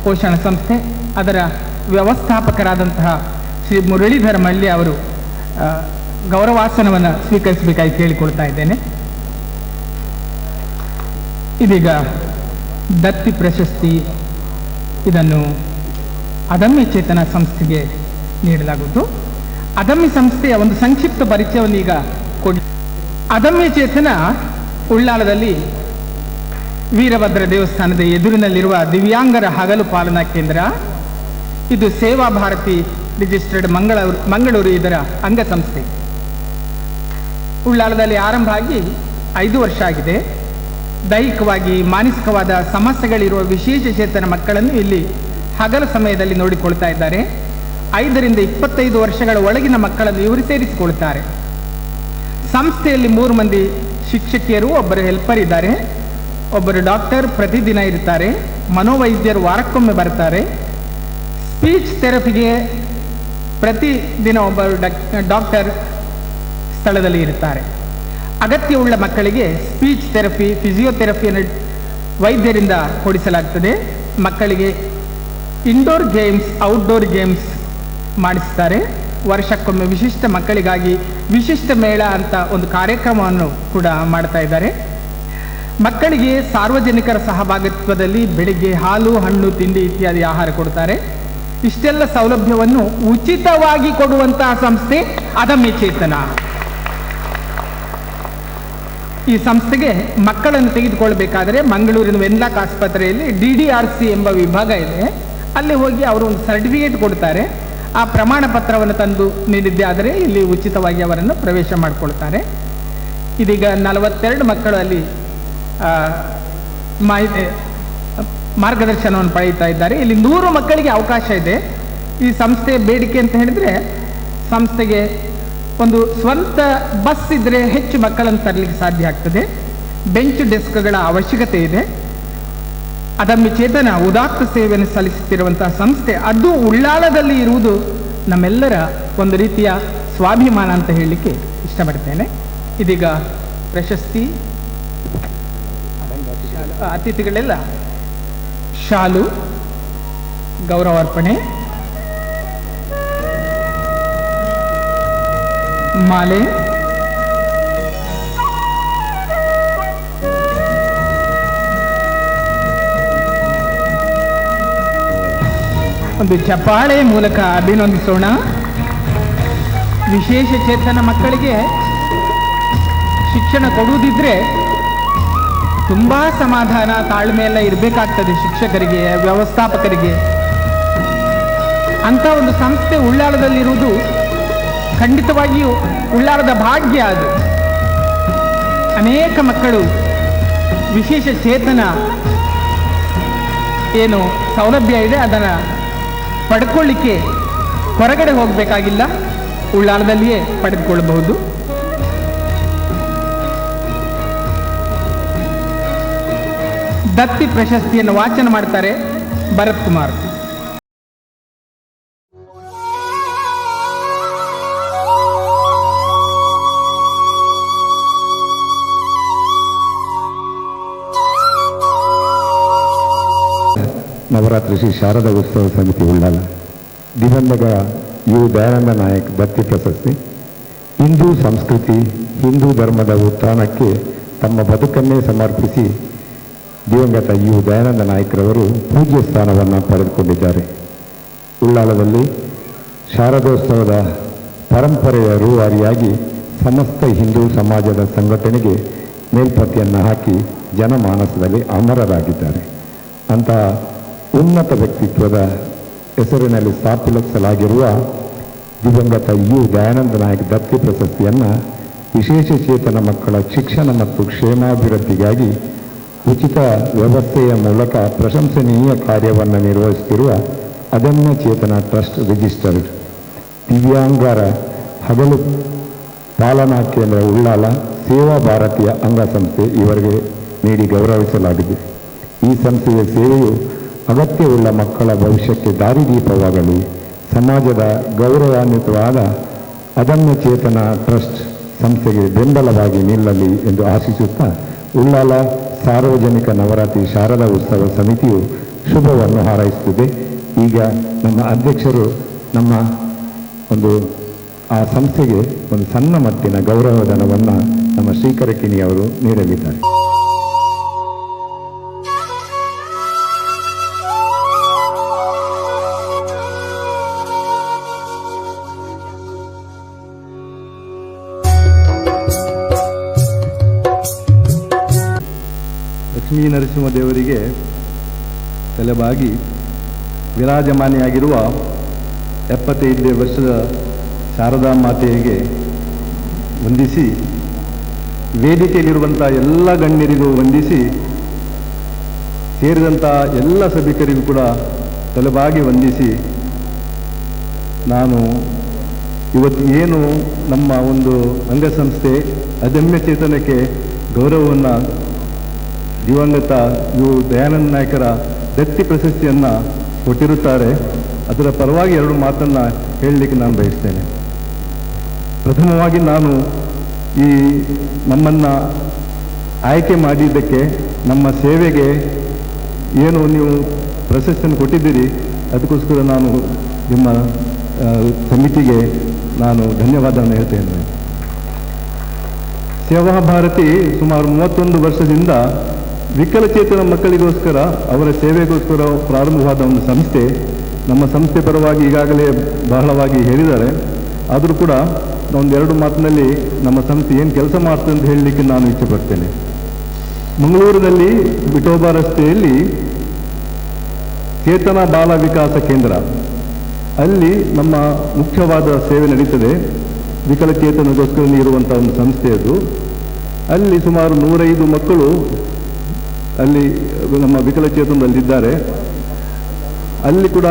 ಪೋಷಣ ಸಂಸ್ಥೆ, ಅದರ ವ್ಯವಸ್ಥಾಪಕರಾದಂತಹ ಶ್ರೀ ಮುರಳೀಧರ ಮಳ್ಳಿ ಅವರು ಗೌರವಾಸನವನ್ನು ಸ್ವೀಕರಿಸಬೇಕಾಗಿ ಕೇಳಿಕೊಳ್ತಾ ಇದ್ದೇನೆ. ಇದೀಗ ದತ್ತಿ ಪ್ರಶಸ್ತಿ ಇದನ್ನು ಅದಮ್ಯ ಚೇತನ ಸಂಸ್ಥೆಗೆ ನೀಡಲಾಗುವುದು. ಅದಮ್ಯ ಸಂಸ್ಥೆಯ ಒಂದು ಸಂಕ್ಷಿಪ್ತ ಪರಿಚಯವನ್ನು ಈಗ ಕೊಡಿ. ಅದಮ್ಯ ಚೇತನ ಉಳ್ಳಾಲದಲ್ಲಿ ವೀರಭದ್ರ ದೇವಸ್ಥಾನದ ಎದುರಿನಲ್ಲಿರುವ ದಿವ್ಯಾಂಗರ ಹಗಲು ಪಾಲನಾ ಕೇಂದ್ರ. ಇದು ಸೇವಾ ಭಾರತಿ ರಿಜಿಸ್ಟರ್ಡ್ ಮಂಗಳೂರು ಇದರ ಅಂಗಸಂಸ್ಥೆ. ಉಳ್ಳಾಲದಲ್ಲಿ ಆರಂಭ ಆಗಿ 5 ವರ್ಷ ಆಗಿದೆ. ದೈಹಿಕವಾಗಿ ಮಾನಸಿಕವಾದ ಸಮಸ್ಯೆಗಳಿರುವ ವಿಶೇಷ ಚೇತನ ಮಕ್ಕಳನ್ನು ಇಲ್ಲಿ ಹಗಲು ಸಮಯದಲ್ಲಿ ನೋಡಿಕೊಳ್ತಾ ಇದ್ದಾರೆ. 5 ರಿಂದ 25 ವರ್ಷಗಳ ಒಳಗಿನ ಮಕ್ಕಳನ್ನು ಇವರು ಸೇರಿಸಿಕೊಳ್ತಾರೆ. ಸಂಸ್ಥೆಯಲ್ಲಿ 3 ಮಂದಿ ಶಿಕ್ಷಕಿಯರು, ಒಬ್ಬರು ಹೆಲ್ಪರ್ ಇದ್ದಾರೆ, ಒಬ್ಬರು ಡಾಕ್ಟರ್ ಪ್ರತಿದಿನ ಇರ್ತಾರೆ, ಮನೋವೈದ್ಯರು ವಾರಕ್ಕೊಮ್ಮೆ ಬರ್ತಾರೆ, ಸ್ಪೀಚ್ ಥೆರಪಿಗೆ ಪ್ರತಿದಿನ ಒಬ್ಬರು ಡಾಕ್ಟರ್ ಸ್ಥಳದಲ್ಲಿ ಇರ್ತಾರೆ. ಅಗತ್ಯವುಳ್ಳ ಮಕ್ಕಳಿಗೆ ಸ್ಪೀಚ್ ಥೆರಪಿ, ಫಿಸಿಯೋಥೆರಪಿಯನ್ನು ವೈದ್ಯರಿಂದ ಕೊಡಿಸಲಾಗ್ತದೆ. ಮಕ್ಕಳಿಗೆ ಇಂಡೋರ್ ಗೇಮ್ಸ್, ಔಟ್ಡೋರ್ ಗೇಮ್ಸ್ ಮಾಡಿಸ್ತಾರೆ. ವರ್ಷಕ್ಕೊಮ್ಮೆ ವಿಶಿಷ್ಟ ಮಕ್ಕಳಿಗಾಗಿ ವಿಶಿಷ್ಟ ಮೇಳ ಅಂತ ಒಂದು ಕಾರ್ಯಕ್ರಮವನ್ನು ಕೂಡ ಮಾಡ್ತಾ ಇದ್ದಾರೆ. ಮಕ್ಕಳಿಗೆ ಸಾರ್ವಜನಿಕರ ಸಹಭಾಗಿತ್ವದಲ್ಲಿ ಬೆಳಿಗ್ಗೆ ಹಾಲು, ಹಣ್ಣು, ತಿಂಡಿ ಇತ್ಯಾದಿ ಆಹಾರ ಕೊಡ್ತಾರೆ. ಇಷ್ಟೆಲ್ಲ ಸೌಲಭ್ಯವನ್ನು ಉಚಿತವಾಗಿ ಕೊಡುವಂತಹ ಸಂಸ್ಥೆ ಅದಮ್ಯ ಚೇತನ. ಈ ಸಂಸ್ಥೆಗೆ ಮಕ್ಕಳನ್ನು ತೆಗೆದುಕೊಳ್ಬೇಕಾದರೆ ಮಂಗಳೂರಿನ ವೆನ್ಲಾಕ್ ಆಸ್ಪತ್ರೆಯಲ್ಲಿ DDRC ಎಂಬ ವಿಭಾಗ ಇದೆ. ಅಲ್ಲಿ ಹೋಗಿ ಅವರು ಒಂದು ಸರ್ಟಿಫಿಕೇಟ್ ಕೊಡ್ತಾರೆ. ಆ ಪ್ರಮಾಣ ಪತ್ರವನ್ನು ತಂದು ನೀಡಿದ್ದೆ ಆದರೆ ಇಲ್ಲಿ ಉಚಿತವಾಗಿ ಅವರನ್ನು ಪ್ರವೇಶ ಮಾಡಿಕೊಳ್ತಾರೆ. ಇದೀಗ 42 ಮಕ್ಕಳು ಅಲ್ಲಿ ಮಾರ್ಗದರ್ಶನವನ್ನು ಪಡೆಯುತ್ತಾ ಇದ್ದಾರೆ. ಇಲ್ಲಿ 100 ಮಕ್ಕಳಿಗೆ ಅವಕಾಶ ಇದೆ. ಈ ಸಂಸ್ಥೆಯ ಬೇಡಿಕೆ ಅಂತ ಹೇಳಿದರೆ, ಸಂಸ್ಥೆಗೆ ಒಂದು ಸ್ವಂತ ಬಸ್ ಇದ್ದರೆ ಹೆಚ್ಚು ಮಕ್ಕಳನ್ನು ತರಲಿಕ್ಕೆ ಸಾಧ್ಯ ಆಗ್ತದೆ. ಬೆಂಚ್ ಡೆಸ್ಕ್ಗಳ ಅವಶ್ಯಕತೆ ಇದೆ. ಅದಮ್ಯ ಚೇತನ ಉದಾತ್ತ ಸೇವೆಯನ್ನು ಸಲ್ಲಿಸುತ್ತಿರುವಂತಹ ಸಂಸ್ಥೆ, ಅದು ಉಳ್ಳಾಲದಲ್ಲಿ ಇರುವುದು ನಮ್ಮೆಲ್ಲರ ಒಂದು ರೀತಿಯ ಸ್ವಾಭಿಮಾನ ಅಂತ ಹೇಳಲಿಕ್ಕೆ ಇಷ್ಟಪಡ್ತೇನೆ. ಇದೀಗ ಪ್ರಶಸ್ತಿ, ಅತಿಥಿಗಳೆಲ್ಲ ಶಾಲು, ಗೌರವಾರ್ಪಣೆ, ಮಾಲೆ, ಒಂದು ಚಪ್ಪಾಳೆಯ ಮೂಲಕ ಅಭಿನಂದಿಸೋಣ. ವಿಶೇಷ ಚೇತನ ಮಕ್ಕಳಿಗೆ ಶಿಕ್ಷಣ ಕೊಡುವುದಿದ್ರೆ ತುಂಬಾ ಸಮಾಧಾನ, ತಾಳ್ಮೆ ಎಲ್ಲ ಇರಬೇಕಾಗ್ತದೆ ಶಿಕ್ಷಕರಿಗೆ, ವ್ಯವಸ್ಥಾಪಕರಿಗೆ. ಅಂತ ಒಂದು ಸಂಸ್ಥೆ ಉಳ್ಳಾಲದಲ್ಲಿರುವುದು ಖಂಡಿತವಾಗಿಯೂ ಉಳ್ಳಾಲದ ಭಾಗ್ಯ. ಅದು ಅನೇಕ ಮಕ್ಕಳು ವಿಶೇಷ ಚೇತನ ಏನು ಸೌಲಭ್ಯ ಇದೆ ಅದನ್ನು ಪಡ್ಕೊಳ್ಳಿಕ್ಕೆ ಹೊರಗಡೆ ಹೋಗಬೇಕಾಗಿಲ್ಲ, ಉಳ್ಳಾಲದಲ್ಲಿಯೇ ಪಡೆದುಕೊಳ್ಳಬಹುದು. ದತ್ತಿ ಪ್ರಶಸ್ತಿಯನ್ನು ವಾಚನ ಮಾಡ್ತಾರೆ ಭರತ್ ಕುಮಾರ್. ನವರಾತ್ರಿ ಶ್ರೀ ಶಾರದಾ ಉತ್ಸವ ಸಮಿತಿ ಉಳ್ಳಾಲ ದಿವಂಗತ ಯು ದಯಾನಂದ ನಾಯಕ್ ದತ್ತಿ ಪ್ರಶಸ್ತಿ. ಹಿಂದೂ ಸಂಸ್ಕೃತಿ, ಹಿಂದೂ ಧರ್ಮದ ಉತ್ಥಾನಕ್ಕೆ ತಮ್ಮ ಬದುಕನ್ನೇ ಸಮರ್ಪಿಸಿ ದಿವಂಗತ ಯು ದಯಾನಂದ ನಾಯಕರವರು ಪೂಜ್ಯ ಸ್ಥಾನವನ್ನು ಪಡೆದುಕೊಂಡಿದ್ದಾರೆ. ಉಳ್ಳಾಲದಲ್ಲಿ ಶಾರದೋತ್ಸವದ ಪರಂಪರೆಯ ರೂವಾರಿಯಾಗಿ ಸಮಸ್ತ ಹಿಂದೂ ಸಮಾಜದ ಸಂಘಟನೆಗೆ ಮೇಲ್ಪತಿಯನ್ನು ಹಾಕಿ ಜನಮಾನಸದಲ್ಲಿ ಅಮರರಾಗಿದ್ದಾರೆ. ಅಂತಹ ಉನ್ನತ ವ್ಯಕ್ತಿತ್ವದ ಹೆಸರಿನಲ್ಲಿ ಸ್ಥಾಪಿಸಲಾಗಿರುವ ದಿವಂಗತ ಯು ದಯಾನಂದ ನಾಯಕ್ ದತ್ತಿ ಪ್ರಶಸ್ತಿಯನ್ನು ವಿಶೇಷ ಚೇತನ ಮಕ್ಕಳ ಶಿಕ್ಷಣ ಮತ್ತು ಕ್ಷೇಮಾಭಿವೃದ್ಧಿಗಾಗಿ ಉಚಿತ ವ್ಯವಸ್ಥೆಯ ಮೂಲಕ ಪ್ರಶಂಸನೀಯ ಕಾರ್ಯವನ್ನು ನಿರ್ವಹಿಸುತ್ತಿರುವ ಅದಮ್ಯ ಚೇತನ ಟ್ರಸ್ಟ್ ರಿಜಿಸ್ಟರ್ಡ್ ದಿವ್ಯಾಂಗರ ಹಗಲು ಪಾಲನಾ ಕೇಂದ್ರ ಉಳ್ಳಾಲ ಸೇವಾ ಭಾರತೀಯ ಅಂಗಸಂಸ್ಥೆ ಇವರಿಗೆ ನೀಡಿ ಗೌರವಿಸಲಾಗಿದೆ. ಈ ಸಂಸ್ಥೆಯ ಸೇವೆಯು ಅಗತ್ಯವುಳ್ಳ ಮಕ್ಕಳ ಭವಿಷ್ಯಕ್ಕೆ ದಾರಿದೀಪವಾಗಲಿ, ಸಮಾಜದ ಗೌರವಾನ್ವಿತವಾದ ಅದಮ್ಯ ಚೇತನ ಟ್ರಸ್ಟ್ ಸಂಸ್ಥೆಗೆ ಬೆಂಬಲವಾಗಿ ನಿಲ್ಲಲಿ ಎಂದು ಆಶಿಸುತ್ತಾ ಉಳ್ಳಾಲ ಸಾರ್ವಜನಿಕ ನವರಾತ್ರಿ ಶಾರದಾ ಉತ್ಸವ ಸಮಿತಿಯು ಶುಭವನ್ನು ಹಾರೈಸುತ್ತದೆ. ಈಗ ನಮ್ಮ ಅಧ್ಯಕ್ಷರು ನಮ್ಮ ಆ ಸಂಸ್ಥೆಗೆ ಒಂದು ಸಣ್ಣ ಮಟ್ಟಿನ ಗೌರವಧನವನ್ನು ನಮ್ಮ ಶ್ರೀಕರಕಿಣಿ ಅವರು ನೀಡಲಿದ್ದಾರೆ. ಲಕ್ಷ್ಮೀ ನರಸಿಂಹದೇವರಿಗೆ ತಲೆಬಾಗಿ ವಿರಾಜಮಾನಿಯಾಗಿರುವ 75 ವರ್ಷದ ಶಾರದಾ ಮಾತೆಗೆ ವಂದಿಸಿ, ವೇದಿಕೆಯಲ್ಲಿರುವಂಥ ಎಲ್ಲ ಗಣ್ಯರಿಗೂ ವಂದಿಸಿ, ಸೇರಿದಂಥ ಎಲ್ಲ ಸಭಿಕರಿಗೂ ಕೂಡ ತಲೆಬಾಗಿ ವಂದಿಸಿ, ನಾನು ಇವತ್ತು ಏನು ನಮ್ಮ ಒಂದು ಅಂಗಸಂಸ್ಥೆ ಅದಮ್ಯ ಚೇತನಕ್ಕೆ ಗೌರವವನ್ನು ದಿವಂಗತ ಯು ದಯಾನಂದ ನಾಯಕರ ದತ್ತಿ ಪ್ರಶಸ್ತಿಯನ್ನು ಕೊಟ್ಟಿರುತ್ತಾರೆ, ಅದರ ಪರವಾಗಿ 2 ಮಾತನ್ನು ಹೇಳಲಿಕ್ಕೆ ನಾನು ಬಯಸ್ತೇನೆ. ಪ್ರಥಮವಾಗಿ ನಾನು ಈ ನಮ್ಮನ್ನು ಆಯ್ಕೆ ಮಾಡಿದ್ದಕ್ಕೆ, ನಮ್ಮ ಸೇವೆಗೆ ಏನು ನೀವು ಪ್ರಶಸ್ತಿಯನ್ನು ಕೊಟ್ಟಿದ್ದೀರಿ, ಅದಕ್ಕೋಸ್ಕರ ನಾನು ನಿಮ್ಮ ಸಮಿತಿಗೆ ನಾನು ಧನ್ಯವಾದವನ್ನು ಹೇಳ್ತೇನೆ. ಸೇವಾ ಭಾರತಿ ಸುಮಾರು 31 ವರ್ಷದಿಂದ ವಿಕಲಚೇತನ ಮಕ್ಕಳಿಗೋಸ್ಕರ, ಅವರ ಸೇವೆಗೋಸ್ಕರ ಪ್ರಾರಂಭವಾದ ಒಂದು ಸಂಸ್ಥೆ. ನಮ್ಮ ಸಂಸ್ಥೆ ಪರವಾಗಿ ಈಗಾಗಲೇ ಬಹಳವಾಗಿ ಹೇಳಿದ್ದಾರೆ, ಆದರೂ ಕೂಡ ಒಂದು 2 ಮಾತಿನಲ್ಲಿ ನಮ್ಮ ಸಂಸ್ಥೆ ಏನು ಕೆಲಸ ಮಾಡ್ತದೆ ಅಂತ ಹೇಳಲಿಕ್ಕೆ ನಾನು ಇಚ್ಛೆಪಡ್ತೇನೆ. ಮಂಗಳೂರಿನಲ್ಲಿ ವಿಠೋಬಾ ರಸ್ತೆಯಲ್ಲಿ ಚೇತನ ಬಾಲ ವಿಕಾಸ ಕೇಂದ್ರ, ಅಲ್ಲಿ ನಮ್ಮ ಮುಖ್ಯವಾದ ಸೇವೆ ನಡೀತದೆ. ವಿಕಲಚೇತನಗೋಸ್ಕರ ಇರುವಂಥ ಒಂದು ಸಂಸ್ಥೆ ಅದು. ಅಲ್ಲಿ ಸುಮಾರು 105 ಮಕ್ಕಳು ಅಲ್ಲಿ ನಮ್ಮ ವಿಕಲಚೇತನದಲ್ಲಿದ್ದಾರೆ. ಅಲ್ಲಿ ಕೂಡ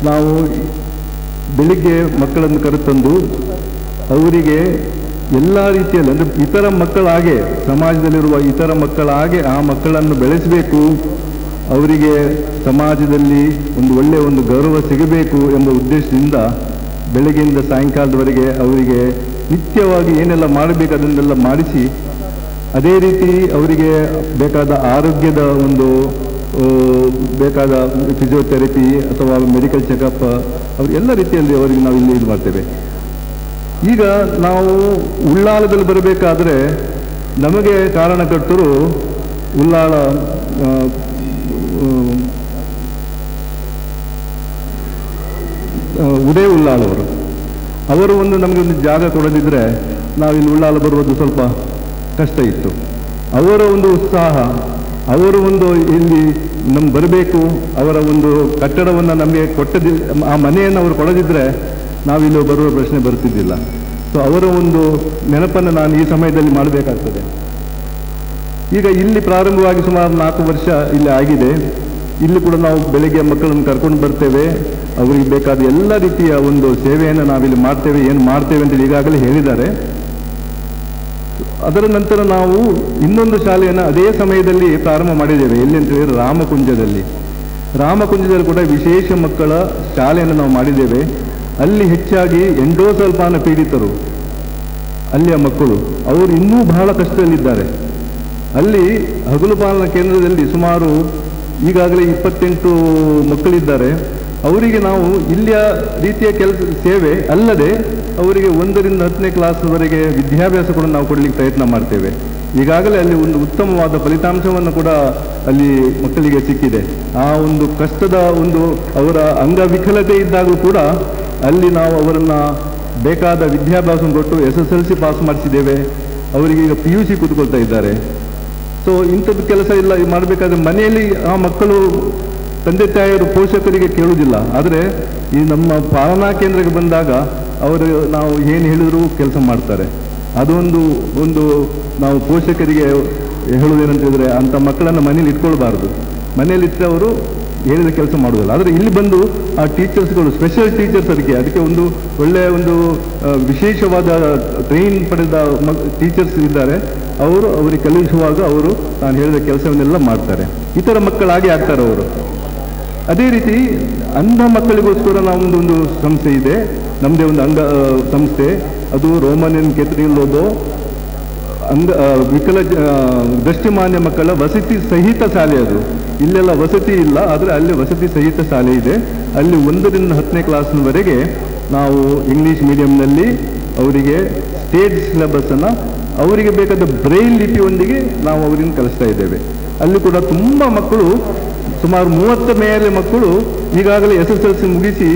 ನಾವು ಬೆಳಿಗ್ಗೆ ಮಕ್ಕಳನ್ನು ಕರೆತಂದು ಅವರಿಗೆ ಎಲ್ಲ ರೀತಿಯಲ್ಲಿ, ಅಂದರೆ ಇತರ ಮಕ್ಕಳ ಹಾಗೆ, ಸಮಾಜದಲ್ಲಿರುವ ಇತರ ಮಕ್ಕಳ ಹಾಗೆ ಆ ಮಕ್ಕಳನ್ನು ಬೆಳೆಸಬೇಕು, ಅವರಿಗೆ ಸಮಾಜದಲ್ಲಿ ಒಂದು ಒಳ್ಳೆಯ ಒಂದು ಗೌರವ ಸಿಗಬೇಕು ಎಂಬ ಉದ್ದೇಶದಿಂದ ಬೆಳಗ್ಗೆಯಿಂದ ಸಾಯಂಕಾಲದವರೆಗೆ ಅವರಿಗೆ ನಿತ್ಯವಾಗಿ ಏನೆಲ್ಲ ಮಾಡಬೇಕು ಅದನ್ನೆಲ್ಲ ಮಾಡಿಸಿ, ಅದೇ ರೀತಿ ಅವರಿಗೆ ಬೇಕಾದ ಆರೋಗ್ಯದ ಒಂದು ಬೇಕಾದ ಫಿಸಿಯೋಥೆರಪಿ ಅಥವಾ ಮೆಡಿಕಲ್ ಚೆಕಪ್, ಅವ್ರು ಎಲ್ಲ ರೀತಿಯಲ್ಲಿ ಅವರಿಗೆ ನಾವು ಇಲ್ಲಿ ಇದು ಮಾಡ್ತೇವೆ. ಈಗ ನಾವು ಉಳ್ಳಾಲದಲ್ಲಿ ಬರಬೇಕಾದ್ರೆ ನಮಗೆ ಕಾರಣಕರ್ತರು ಉಳ್ಳಾಲ ಉದಯ ಉಳ್ಳಾಳವರು, ಅವರು ನಮಗೆ ಒಂದು ಜಾಗ ಕೊಡದಿದ್ದರೆ ನಾವಿಲ್ಲಿ ಉಳ್ಳಾಲ ಬರುವುದು ಸ್ವಲ್ಪ ಕಷ್ಟ ಇತ್ತು. ಅವರ ಒಂದು ಉತ್ಸಾಹ, ಅವರು ಇಲ್ಲಿ ನಮ್ಗೆ ಬರಬೇಕು, ಅವರ ಒಂದು ಕಟ್ಟಡವನ್ನು ನಮಗೆ ಆ ಮನೆಯನ್ನು ಅವರು ಕೊಡದಿದ್ದರೆ ನಾವಿಲ್ಲಿ ಬರುವ ಪ್ರಶ್ನೆ ಬರ್ತಿದ್ದಿಲ್ಲ. ಸೊ ಅವರ ಒಂದು ನೆನಪನ್ನು ನಾನು ಈ ಸಮಯದಲ್ಲಿ ಮಾಡಬೇಕಾಗ್ತದೆ. ಈಗ ಇಲ್ಲಿ ಪ್ರಾರಂಭವಾಗಿ ಸುಮಾರು 4 ವರ್ಷ ಇಲ್ಲಿ ಆಗಿದೆ. ಇಲ್ಲಿ ಕೂಡ ನಾವು ಬೆಳಿಗ್ಗೆ ಮಕ್ಕಳನ್ನು ಕರ್ಕೊಂಡು ಬರ್ತೇವೆ, ಅವರಿಗೆ ಬೇಕಾದ ಎಲ್ಲ ರೀತಿಯ ಒಂದು ಸೇವೆಯನ್ನು ನಾವಿಲ್ಲಿ ಮಾಡ್ತೇವೆ, ಏನು ಮಾಡ್ತೇವೆ ಅಂತ ಈಗಾಗಲೇ ಹೇಳಿದ್ದಾರೆ. ಅದರ ನಂತರ ನಾವು ಇನ್ನೊಂದು ಶಾಲೆಯನ್ನು ಅದೇ ಸಮಯದಲ್ಲಿ ಪ್ರಾರಂಭ ಮಾಡಿದ್ದೇವೆ. ಎಲ್ಲಿ ಅಂತ ಹೇಳಿದ್ರೆ ರಾಮಕುಂಜದಲ್ಲಿ ಕೂಡ ವಿಶೇಷ ಮಕ್ಕಳ ಶಾಲೆಯನ್ನು ನಾವು ಮಾಡಿದ್ದೇವೆ. ಅಲ್ಲಿ ಹೆಚ್ಚಾಗಿ ಎಂಡೋಸಲ್ಫಾನ ಪೀಡಿತರು ಅಲ್ಲಿಯ ಮಕ್ಕಳು, ಅವರು ಇನ್ನೂ ಬಹಳ ಕಷ್ಟದಲ್ಲಿದ್ದಾರೆ. ಅಲ್ಲಿ ಹಗಲು ಪಾಲನಾ ಕೇಂದ್ರದಲ್ಲಿ ಸುಮಾರು ಈಗಾಗಲೇ 28 ಮಕ್ಕಳಿದ್ದಾರೆ. ಅವರಿಗೆ ನಾವು ಇಲ್ಲಿಯ ರೀತಿಯ ಸೇವೆ ಅಲ್ಲದೆ ಅವರಿಗೆ 1 ರಿಂದ 10ನೇ ಕ್ಲಾಸ್ವರೆಗೆ ವಿದ್ಯಾಭ್ಯಾಸ ಕೂಡ ನಾವು ಕೊಡಲಿಕ್ಕೆ ಪ್ರಯತ್ನ ಮಾಡ್ತೇವೆ. ಈಗಾಗಲೇ ಅಲ್ಲಿ ಒಂದು ಉತ್ತಮವಾದ ಫಲಿತಾಂಶವನ್ನು ಕೂಡ ಅಲ್ಲಿ ಮಕ್ಕಳಿಗೆ ಸಿಕ್ಕಿದೆ. ಆ ಒಂದು ಕಷ್ಟದ ಒಂದು ಅವರ ಅಂಗವಿಕಲತೆ ಇದ್ದಾಗಲೂ ಕೂಡ ಅಲ್ಲಿ ನಾವು ಅವರನ್ನು ಬೇಕಾದ ವಿದ್ಯಾಭ್ಯಾಸ ಕೊಟ್ಟು SSLC ಪಾಸ್ ಮಾಡಿಸಿದ್ದೇವೆ. ಅವರಿಗೆ ಈಗ PUC ಕೂತ್ಕೊಳ್ತಾ ಇದ್ದಾರೆ. ಸೊ ಇಂಥದ್ದು ಕೆಲಸ ಇಲ್ಲ ಮಾಡಬೇಕಾದ್ರೆ ಮನೆಯಲ್ಲಿ ಆ ಮಕ್ಕಳು ತಂದೆ ತಾಯಿಯರು ಪೋಷಕರಿಗೆ ಕೇಳುವುದಿಲ್ಲ. ಆದರೆ ಈ ನಮ್ಮ ಪಾಲನಾ ಕೇಂದ್ರಕ್ಕೆ ಬಂದಾಗ ಅವರು ನಾವು ಏನು ಹೇಳಿದರೂ ಕೆಲಸ ಮಾಡ್ತಾರೆ. ಅದೊಂದು ನಾವು ಪೋಷಕರಿಗೆ ಹೇಳುವುದೇನಂತ ಹೇಳಿದ್ರೆ, ಅಂಥ ಮಕ್ಕಳನ್ನು ಮನೇಲಿ ಇಟ್ಕೊಳ್ಬಾರ್ದು. ಮನೆಯಲ್ಲಿಟ್ಟರೆ ಅವರು ಹೇಳಿದ ಕೆಲಸ ಮಾಡುವುದಿಲ್ಲ. ಆದರೆ ಇಲ್ಲಿ ಬಂದು ಆ ಟೀಚರ್ಸ್ಗಳು, ಸ್ಪೆಷಲ್ ಟೀಚರ್ಸ್ ಅದಕ್ಕೆ ಒಂದು ಒಳ್ಳೆಯ ಒಂದು ವಿಶೇಷವಾದ ಟ್ರೈನ್ ಪಡೆದ ಟೀಚರ್ಸ್ ಇದ್ದಾರೆ. ಅವರಿಗೆ ಕಲಿಸುವಾಗ ಅವರು ನಾನು ಹೇಳಿದ ಕೆಲಸವನ್ನೆಲ್ಲ ಮಾಡ್ತಾರೆ. ಇತರ ಮಕ್ಕಳಾಗಿ ಆಗ್ತಾರೆ ಅವರು. ಅದೇ ರೀತಿ ಅಂಧ ಮಕ್ಕಳಿಗೋಸ್ಕರ ನಾವೊಂದು ಸಂಸ್ಥೆ ಇದೆ, ನಮ್ಮದೇ ಒಂದು ಸಂಸ್ಥೆ. ಅದು ರೋಮನ್ ಕೆತ್ತರಿಲ್ಲೋದು ದೃಷ್ಟಿಮಾನ್ಯ ಮಕ್ಕಳ ವಸತಿ ಸಹಿತ ಶಾಲೆ. ಅದು ಇಲ್ಲೆಲ್ಲ ವಸತಿ ಇಲ್ಲ, ಆದರೆ ಅಲ್ಲಿ ವಸತಿ ಸಹಿತ ಶಾಲೆ ಇದೆ. ಅಲ್ಲಿ 1 ರಿಂದ 10ನೇ ಕ್ಲಾಸ್ನವರೆಗೆ ನಾವು ಇಂಗ್ಲೀಷ್ ಮೀಡಿಯಂನಲ್ಲಿ ಅವರಿಗೆ ಸ್ಟೇಟ್ ಸಿಲೆಬಸ್ಸನ್ನು ಅವರಿಗೆ ಬೇಕಾದ ಬ್ರೈಲ್ ಲಿಪಿಯೊಂದಿಗೆ ನಾವು ಅವರಿಂದ ಕಲಿಸ್ತಾ ಇದ್ದೇವೆ. ಅಲ್ಲಿ ಕೂಡ ತುಂಬ ಮಕ್ಕಳು, ಸುಮಾರು 30 ಮೇಲೆ ಮಕ್ಕಳು ಈಗಾಗಲೇ SSLC ಮುಗಿಸಿ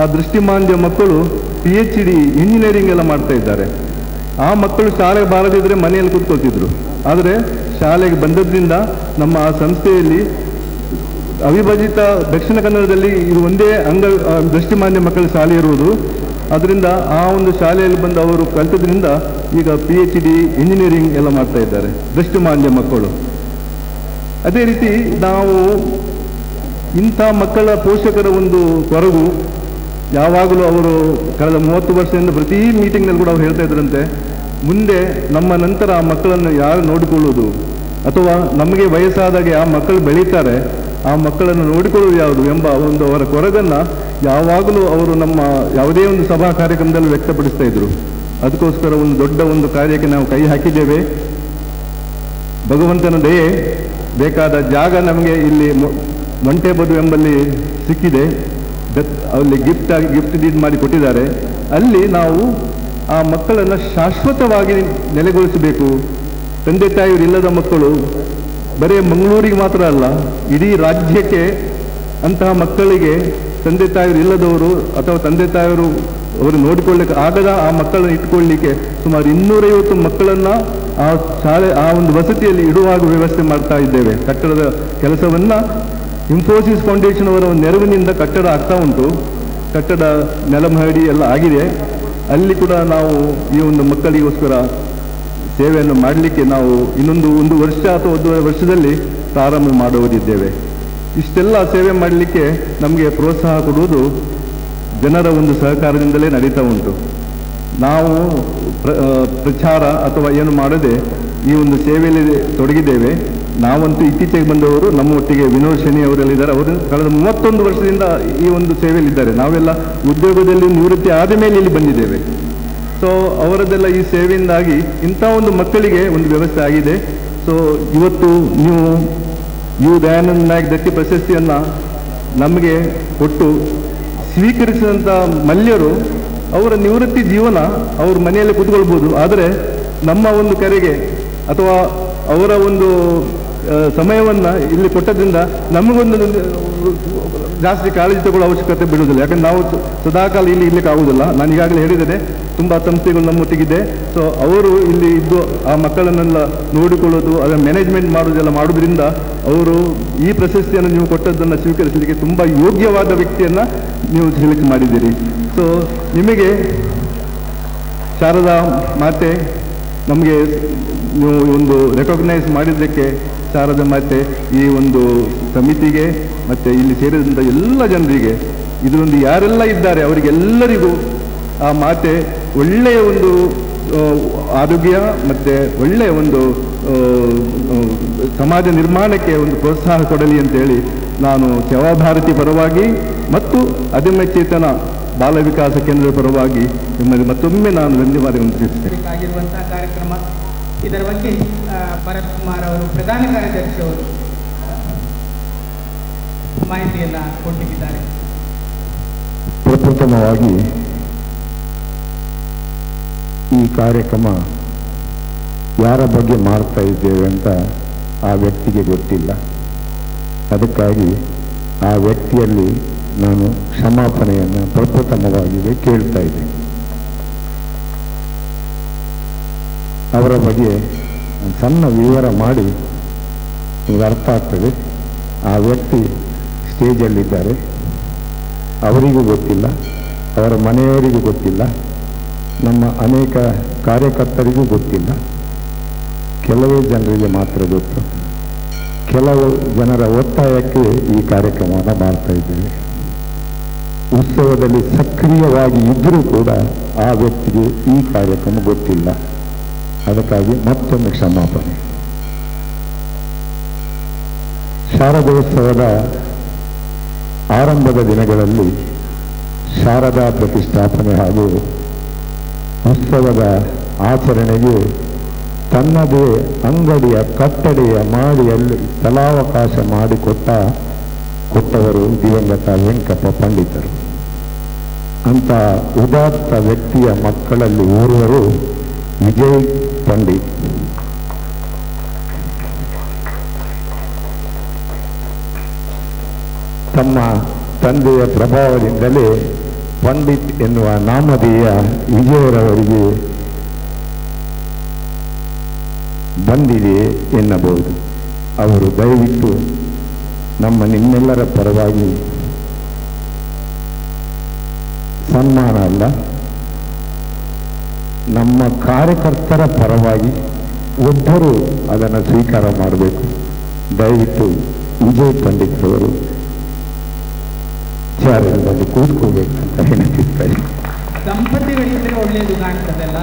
ಆ ದೃಷ್ಟಿಮಾಂದ್ಯ ಮಕ್ಕಳು PhD ಇಂಜಿನಿಯರಿಂಗ್ ಎಲ್ಲ ಮಾಡ್ತಾ ಇದ್ದಾರೆ. ಆ ಮಕ್ಕಳು ಶಾಲೆಗೆ ಬಾರದಿದ್ದರೆ ಮನೆಯಲ್ಲಿ ಕೂತ್ಕೊಳ್ತಿದ್ರು. ಆದರೆ ಶಾಲೆಗೆ ಬಂದದ್ರಿಂದ ನಮ್ಮ ಆ ಸಂಸ್ಥೆಯಲ್ಲಿ ಅವಿಭಜಿತ ದಕ್ಷಿಣ ಕನ್ನಡದಲ್ಲಿ ಇದು ಒಂದೇ ದೃಷ್ಟಿಮಾನ್ಯ ಮಕ್ಕಳ ಶಾಲೆ ಇರುವುದು. ಅದರಿಂದ ಆ ಒಂದು ಶಾಲೆಯಲ್ಲಿ ಬಂದು ಅವರು ಕಲಿತದ್ರಿಂದ ಈಗ PhD ಇಂಜಿನಿಯರಿಂಗ್ ಎಲ್ಲ ಮಾಡ್ತಾ ಇದ್ದಾರೆ ದೃಷ್ಟಿಮಾಂದ್ಯ ಮಕ್ಕಳು. ಅದೇ ರೀತಿ ನಾವು ಇಂಥ ಮಕ್ಕಳ ಪೋಷಕರ ಒಂದು ಕೊರಗು ಯಾವಾಗಲೂ ಅವರು ಕಳೆದ 30 ವರ್ಷದಿಂದ ಪ್ರತಿ ಮೀಟಿಂಗ್ನಲ್ಲಿ ಕೂಡ ಅವ್ರು ಹೇಳ್ತಾ ಇದ್ರಂತೆ, ಮುಂದೆ ನಮ್ಮ ನಂತರ ಆ ಮಕ್ಕಳನ್ನು ಯಾರು ನೋಡಿಕೊಳ್ಳುವುದು, ಅಥವಾ ನಮಗೆ ವಯಸ್ಸಾದಾಗ ಆ ಮಕ್ಕಳು ಬೆಳೀತಾರೆ, ಆ ಮಕ್ಕಳನ್ನು ನೋಡಿಕೊಳ್ಳುವುದು ಯಾವುದು ಎಂಬ ಒಂದು ಅವರ ಕೊರಗನ್ನು ಯಾವಾಗಲೂ ಅವರು ನಮ್ಮ ಯಾವುದೇ ಒಂದು ಸಭಾ ಕಾರ್ಯಕ್ರಮದಲ್ಲಿ ವ್ಯಕ್ತಪಡಿಸ್ತಾ ಇದ್ರು. ಅದಕ್ಕೋಸ್ಕರ ಒಂದು ದೊಡ್ಡ ಒಂದು ಕಾರ್ಯಕ್ಕೆ ನಾವು ಕೈ ಹಾಕಿದ್ದೇವೆ. ಭಗವಂತನ ದಯೆ, ಬೇಕಾದ ಜಾಗ ನಮಗೆ ಇಲ್ಲಿ ಮೊಂಟೆಬದು ಎಂಬಲ್ಲಿ ಸಿಕ್ಕಿದೆ. ಅಲ್ಲಿ ಗಿಫ್ಟ್ ಡೀಡ್ ಮಾಡಿ ಕೊಟ್ಟಿದ್ದಾರೆ. ಅಲ್ಲಿ ನಾವು ಆ ಮಕ್ಕಳನ್ನು ಶಾಶ್ವತವಾಗಿ ನೆಲೆಗೊಳಿಸಬೇಕು. ತಂದೆ ತಾಯಿಯರು ಇಲ್ಲದ ಮಕ್ಕಳು ಬರೀ ಮಂಗಳೂರಿಗೆ ಮಾತ್ರ ಅಲ್ಲ, ಇಡೀ ರಾಜ್ಯಕ್ಕೆ ಅಂತಹ ಮಕ್ಕಳಿಗೆ ತಂದೆ ತಾಯಿಯರು ಇಲ್ಲದವರು ಅಥವಾ ತಂದೆ ತಾಯಿಯರು ಅವರು ನೋಡಿಕೊಳ್ಳಿಕ್ಕೆ ಆಗದ ಆ ಮಕ್ಕಳನ್ನು ಇಟ್ಕೊಳ್ಳಿಕ್ಕೆ ಸುಮಾರು 250 ಮಕ್ಕಳನ್ನು ಆ ಒಂದು ವಸತಿಯಲ್ಲಿ ಇಡುವಾಗ ವ್ಯವಸ್ಥೆ ಮಾಡ್ತಾ ಇದ್ದೇವೆ. ಕಟ್ಟಡದ ಕೆಲಸವನ್ನು ಇನ್ಫೋಸಿಸ್ ಫೌಂಡೇಶನ್ ಅವರ ನೆರವಿನಿಂದ ಕಟ್ಟಡ ಆಗ್ತಾ ಉಂಟು. ಕಟ್ಟಡ ನೆಲಮಹಡಿ ಎಲ್ಲ ಆಗಿದೆ. ಅಲ್ಲಿ ಕೂಡ ನಾವು ಈ ಒಂದು ಮಕ್ಕಳಿಗೋಸ್ಕರ ಸೇವೆಯನ್ನು ಮಾಡಲಿಕ್ಕೆ ನಾವು ಇನ್ನೊಂದು 1 ವರ್ಷ ಅಥವಾ 1.5 ವರ್ಷದಲ್ಲಿ ಪ್ರಾರಂಭ ಮಾಡುವುದಿದ್ದೇವೆ. ಇಷ್ಟೆಲ್ಲ ಸೇವೆ ಮಾಡಲಿಕ್ಕೆ ನಮಗೆ ಪ್ರೋತ್ಸಾಹ ಕೊಡುವುದು ಜನರ ಒಂದು ಸಹಕಾರದಿಂದಲೇ ನಡೀತಾ ಉಂಟು. ನಾವು ಪ್ರಚಾರ ಅಥವಾ ಏನು ಮಾಡದೆ ಈ ಒಂದು ಸೇವೆಯಲ್ಲಿ ತೊಡಗಿದ್ದೇವೆ. ನಾವಂತೂ ಇತ್ತೀಚೆಗೆ ಬಂದವರು, ನಮ್ಮ ಒಟ್ಟಿಗೆ ವಿನೋದ್ ಶನಿ ಅವರೆಲ್ಲಿದ್ದಾರೆ. ಅವರು ಕಳೆದ 31 ವರ್ಷದಿಂದ ಈ ಒಂದು ಸೇವೆಯಲ್ಲಿದ್ದಾರೆ. ನಾವೆಲ್ಲ ಉದ್ಯೋಗದಲ್ಲಿ ನಿವೃತ್ತಿ ಆದ ಮೇಲೆ ಇಲ್ಲಿ ಬಂದಿದ್ದೇವೆ. ಸೊ ಅವರದ್ದೆಲ್ಲ ಈ ಸೇವೆಯಿಂದಾಗಿ ಇಂಥ ಒಂದು ಮಕ್ಕಳಿಗೆ ಒಂದು ವ್ಯವಸ್ಥೆ ಆಗಿದೆ. ಸೊ ಇವತ್ತು ನೀವು ಯು ದಯಾನಂದ ನಾಯಕ್ ದತ್ತಿ ಪ್ರಶಸ್ತಿಯನ್ನು ನಮಗೆ ಕೊಟ್ಟು ಸ್ವೀಕರಿಸಿದಂಥ ಮಲ್ಯರು ಅವರ ನಿವೃತ್ತಿ ಜೀವನ ಅವ್ರ ಮನೆಯಲ್ಲಿ ಕೂತ್ಕೊಳ್ಬೋದು. ಆದರೆ ನಮ್ಮ ಒಂದು ಕರೆಗೆ ಅಥವಾ ಅವರ ಒಂದು ಸಮಯವನ್ನು ಇಲ್ಲಿ ಕೊಟ್ಟದ್ರಿಂದ ನಮಗೊಂದು ಜಾಸ್ತಿ ಕಾಳಜಿ ತಗೊಳ್ಳೋ ಅವಶ್ಯಕತೆ ಬಿಡುವುದಿಲ್ಲ. ಯಾಕಂದ್ರೆ ನಾವು ಸದಾಕಾಲ ಇಲ್ಲಿ ಇರ್ಲಿಕ್ಕೆ ಆಗುವುದಿಲ್ಲ. ನಾನು ಈಗಾಗಲೇ ಹೇಳಿದ್ದೇನೆ, ತುಂಬ ಸಂಸ್ಥೆಗಳು ನಮ್ಮೊಟ್ಟಿಗಿದೆ. ಸೊ ಅವರು ಇಲ್ಲಿ ಇದ್ದು ಆ ಮಕ್ಕಳನ್ನೆಲ್ಲ ನೋಡಿಕೊಳ್ಳೋದು, ಅದರ ಮ್ಯಾನೇಜ್ಮೆಂಟ್ ಮಾಡೋದೆಲ್ಲ ಮಾಡೋದ್ರಿಂದ ಅವರು ಈ ಪ್ರಶಸ್ತಿಯನ್ನು ನೀವು ಕೊಟ್ಟದ್ದನ್ನು ಸ್ವೀಕರಿಸಲಿಕ್ಕೆ ತುಂಬ ಯೋಗ್ಯವಾದ ವ್ಯಕ್ತಿಯನ್ನು ನೀವು ಸೆಲೆಕ್ಟ್ ಮಾಡಿದ್ದೀರಿ. ಸೊ ನಿಮಗೆ ಶಾರದಾ ಮಾತೆ ನಮಗೆ ನೀವು ಒಂದು ರೆಕಗ್ನೈಸ್ ಮಾಡಿದ್ದಕ್ಕೆ ಶಾರದಾ ಮಾತೆ ಈ ಒಂದು ಸಮಿತಿಗೆ ಮತ್ತು ಇಲ್ಲಿ ಸೇರಿದಂಥ ಎಲ್ಲ ಜನರಿಗೆ, ಇದರೊಂದು ಯಾರೆಲ್ಲ ಇದ್ದಾರೆ ಅವರಿಗೆಲ್ಲರಿಗೂ ಆ ಮಾತೆ ಒಳ್ಳೆಯ ಒಂದು ಆರೋಗ್ಯ ಮತ್ತು ಒಳ್ಳೆಯ ಒಂದು ಸಮಾಜ ನಿರ್ಮಾಣಕ್ಕೆ ಒಂದು ಪ್ರೋತ್ಸಾಹ ಕೊಡಲಿ ಅಂತೇಳಿ ನಾನು ಸೇವಾಭಾರತಿ ಪರವಾಗಿ ಮತ್ತು ಅದಮ್ಯ ಚೇತನ ಬಾಲ ವಿಕಾಸ ಕೇಂದ್ರದ ಪರವಾಗಿ ನಿಮ್ಮಲ್ಲಿ ಮತ್ತೊಮ್ಮೆ ನಾನು ಧನ್ಯವಾದಗಳನ್ನು ತಿಳಿಸುತ್ತೇನೆ. ಆಗಿರುವಂತಹ ಕಾರ್ಯಕ್ರಮ, ಇದರ ಬಗ್ಗೆ ಭರತ್ ಕುಮಾರ್ ಅವರು ಪ್ರಧಾನ ಕಾರ್ಯದರ್ಶಿ ಅವರು ಮಾಹಿತಿಯನ್ನು ಕೊಟ್ಟಿದ್ದಾರೆ. ಪ್ರಪ್ರಥಮವಾಗಿ ಈ ಕಾರ್ಯಕ್ರಮ ಯಾರ ಬಗ್ಗೆ ಮಾಡ್ತಾ ಇದ್ದೇವೆ ಅಂತ ಆ ವ್ಯಕ್ತಿಗೆ ಗೊತ್ತಿಲ್ಲ. ಅದಕ್ಕಾಗಿ ಆ ವ್ಯಕ್ತಿಯಲ್ಲಿ ನಾನು ಕ್ಷಮಾಪಣೆಯನ್ನು ಪ್ರಪ್ರಥಮವಾಗಿ ಕೇಳ್ತಾ ಇದ್ದೇನೆ. ಅವರ ಬಗ್ಗೆ ಸಣ್ಣ ವಿವರ ಮಾಡಿ ನಿಮಗೆ ಅರ್ಥ ಆಗ್ತದೆ. ಆ ವ್ಯಕ್ತಿ ಸ್ಟೇಜಲ್ಲಿದ್ದಾರೆ, ಅವರಿಗೂ ಗೊತ್ತಿಲ್ಲ, ಅವರ ಮನೆಯವರಿಗೂ ಗೊತ್ತಿಲ್ಲ, ನಮ್ಮ ಅನೇಕ ಕಾರ್ಯಕರ್ತರಿಗೂ ಗೊತ್ತಿಲ್ಲ. ಕೆಲವೇ ಜನರಿಗೆ ಮಾತ್ರ ಗೊತ್ತು. ಕೆಲವು ಜನರ ಒತ್ತಾಯಕ್ಕೆ ಈ ಕಾರ್ಯಕ್ರಮವನ್ನು ಮಾಡ್ತಾ ಇದ್ದೇವೆ. ಉತ್ಸವದಲ್ಲಿ ಸಕ್ರಿಯವಾಗಿ ಇದ್ದರೂ ಕೂಡ ಆ ವ್ಯಕ್ತಿಗೆ ಈ ಕಾರ್ಯಕ್ರಮ ಗೊತ್ತಿಲ್ಲ. ಅದಕ್ಕಾಗಿ ಮತ್ತೊಮ್ಮೆ ಕ್ಷಮಾಪಣೆ. ಶಾರದೋತ್ಸವದ ಆರಂಭದ ದಿನಗಳಲ್ಲಿ ಶಾರದಾ ಪ್ರತಿಷ್ಠಾಪನೆ ಹಾಗೂ ಉತ್ಸವದ ಆಚರಣೆಗೆ ತನ್ನದೇ ಅಂಗಡಿಯ ಕಟ್ಟಡೆಯ ಮಾಡಿಯಲ್ಲಿ ಸ್ಥಳಾವಕಾಶ ಮಾಡಿಕೊಟ್ಟವರು ದಿವಂಗತ ವೆಂಕಪ್ಪ ಪಂಡಿತರು. ಅಂತ ಉದಾತ್ತ ವ್ಯಕ್ತಿಯ ಮಕ್ಕಳಲ್ಲಿ ಓರ್ವರು ವಿಜಯ್ ಪಂಡಿತ್. ತಮ್ಮ ತಂದೆಯ ಪ್ರಭಾವದಿಂದಲೇ ಪಂಡಿತ್ ಎನ್ನುವ ನಾಮಧೇಯ ವಿಜಯರವರಿಗೆ ಬಂದಿದೆ ಎನ್ನಬಹುದು. ಅವರು ದಯವಿಟ್ಟು ನಿಮ್ಮೆಲ್ಲರ ಪರವಾಗಿ ಸನ್ಮಾನ ಅಲ್ಲ, ನಮ್ಮ ಕಾರ್ಯಕರ್ತರ ಪರವಾಗಿ ಒಬ್ಬರು ಅದನ್ನು ಸ್ವೀಕಾರ ಮಾಡಬೇಕು. ದಯವಿಟ್ಟು ವಿಜಯ್ ಪಂಡಿತ್ರವರು ಚಾರದಲ್ಲಿ ಕೂತ್ಕೋಬೇಕಂತ ಹೇಳ್ತಿರ್ತಾರೆ. ದಂಪತಿಗಳಿದ್ರೆ ಒಳ್ಳೆಯದು ಕಾಣ್ತದಲ್ಲ.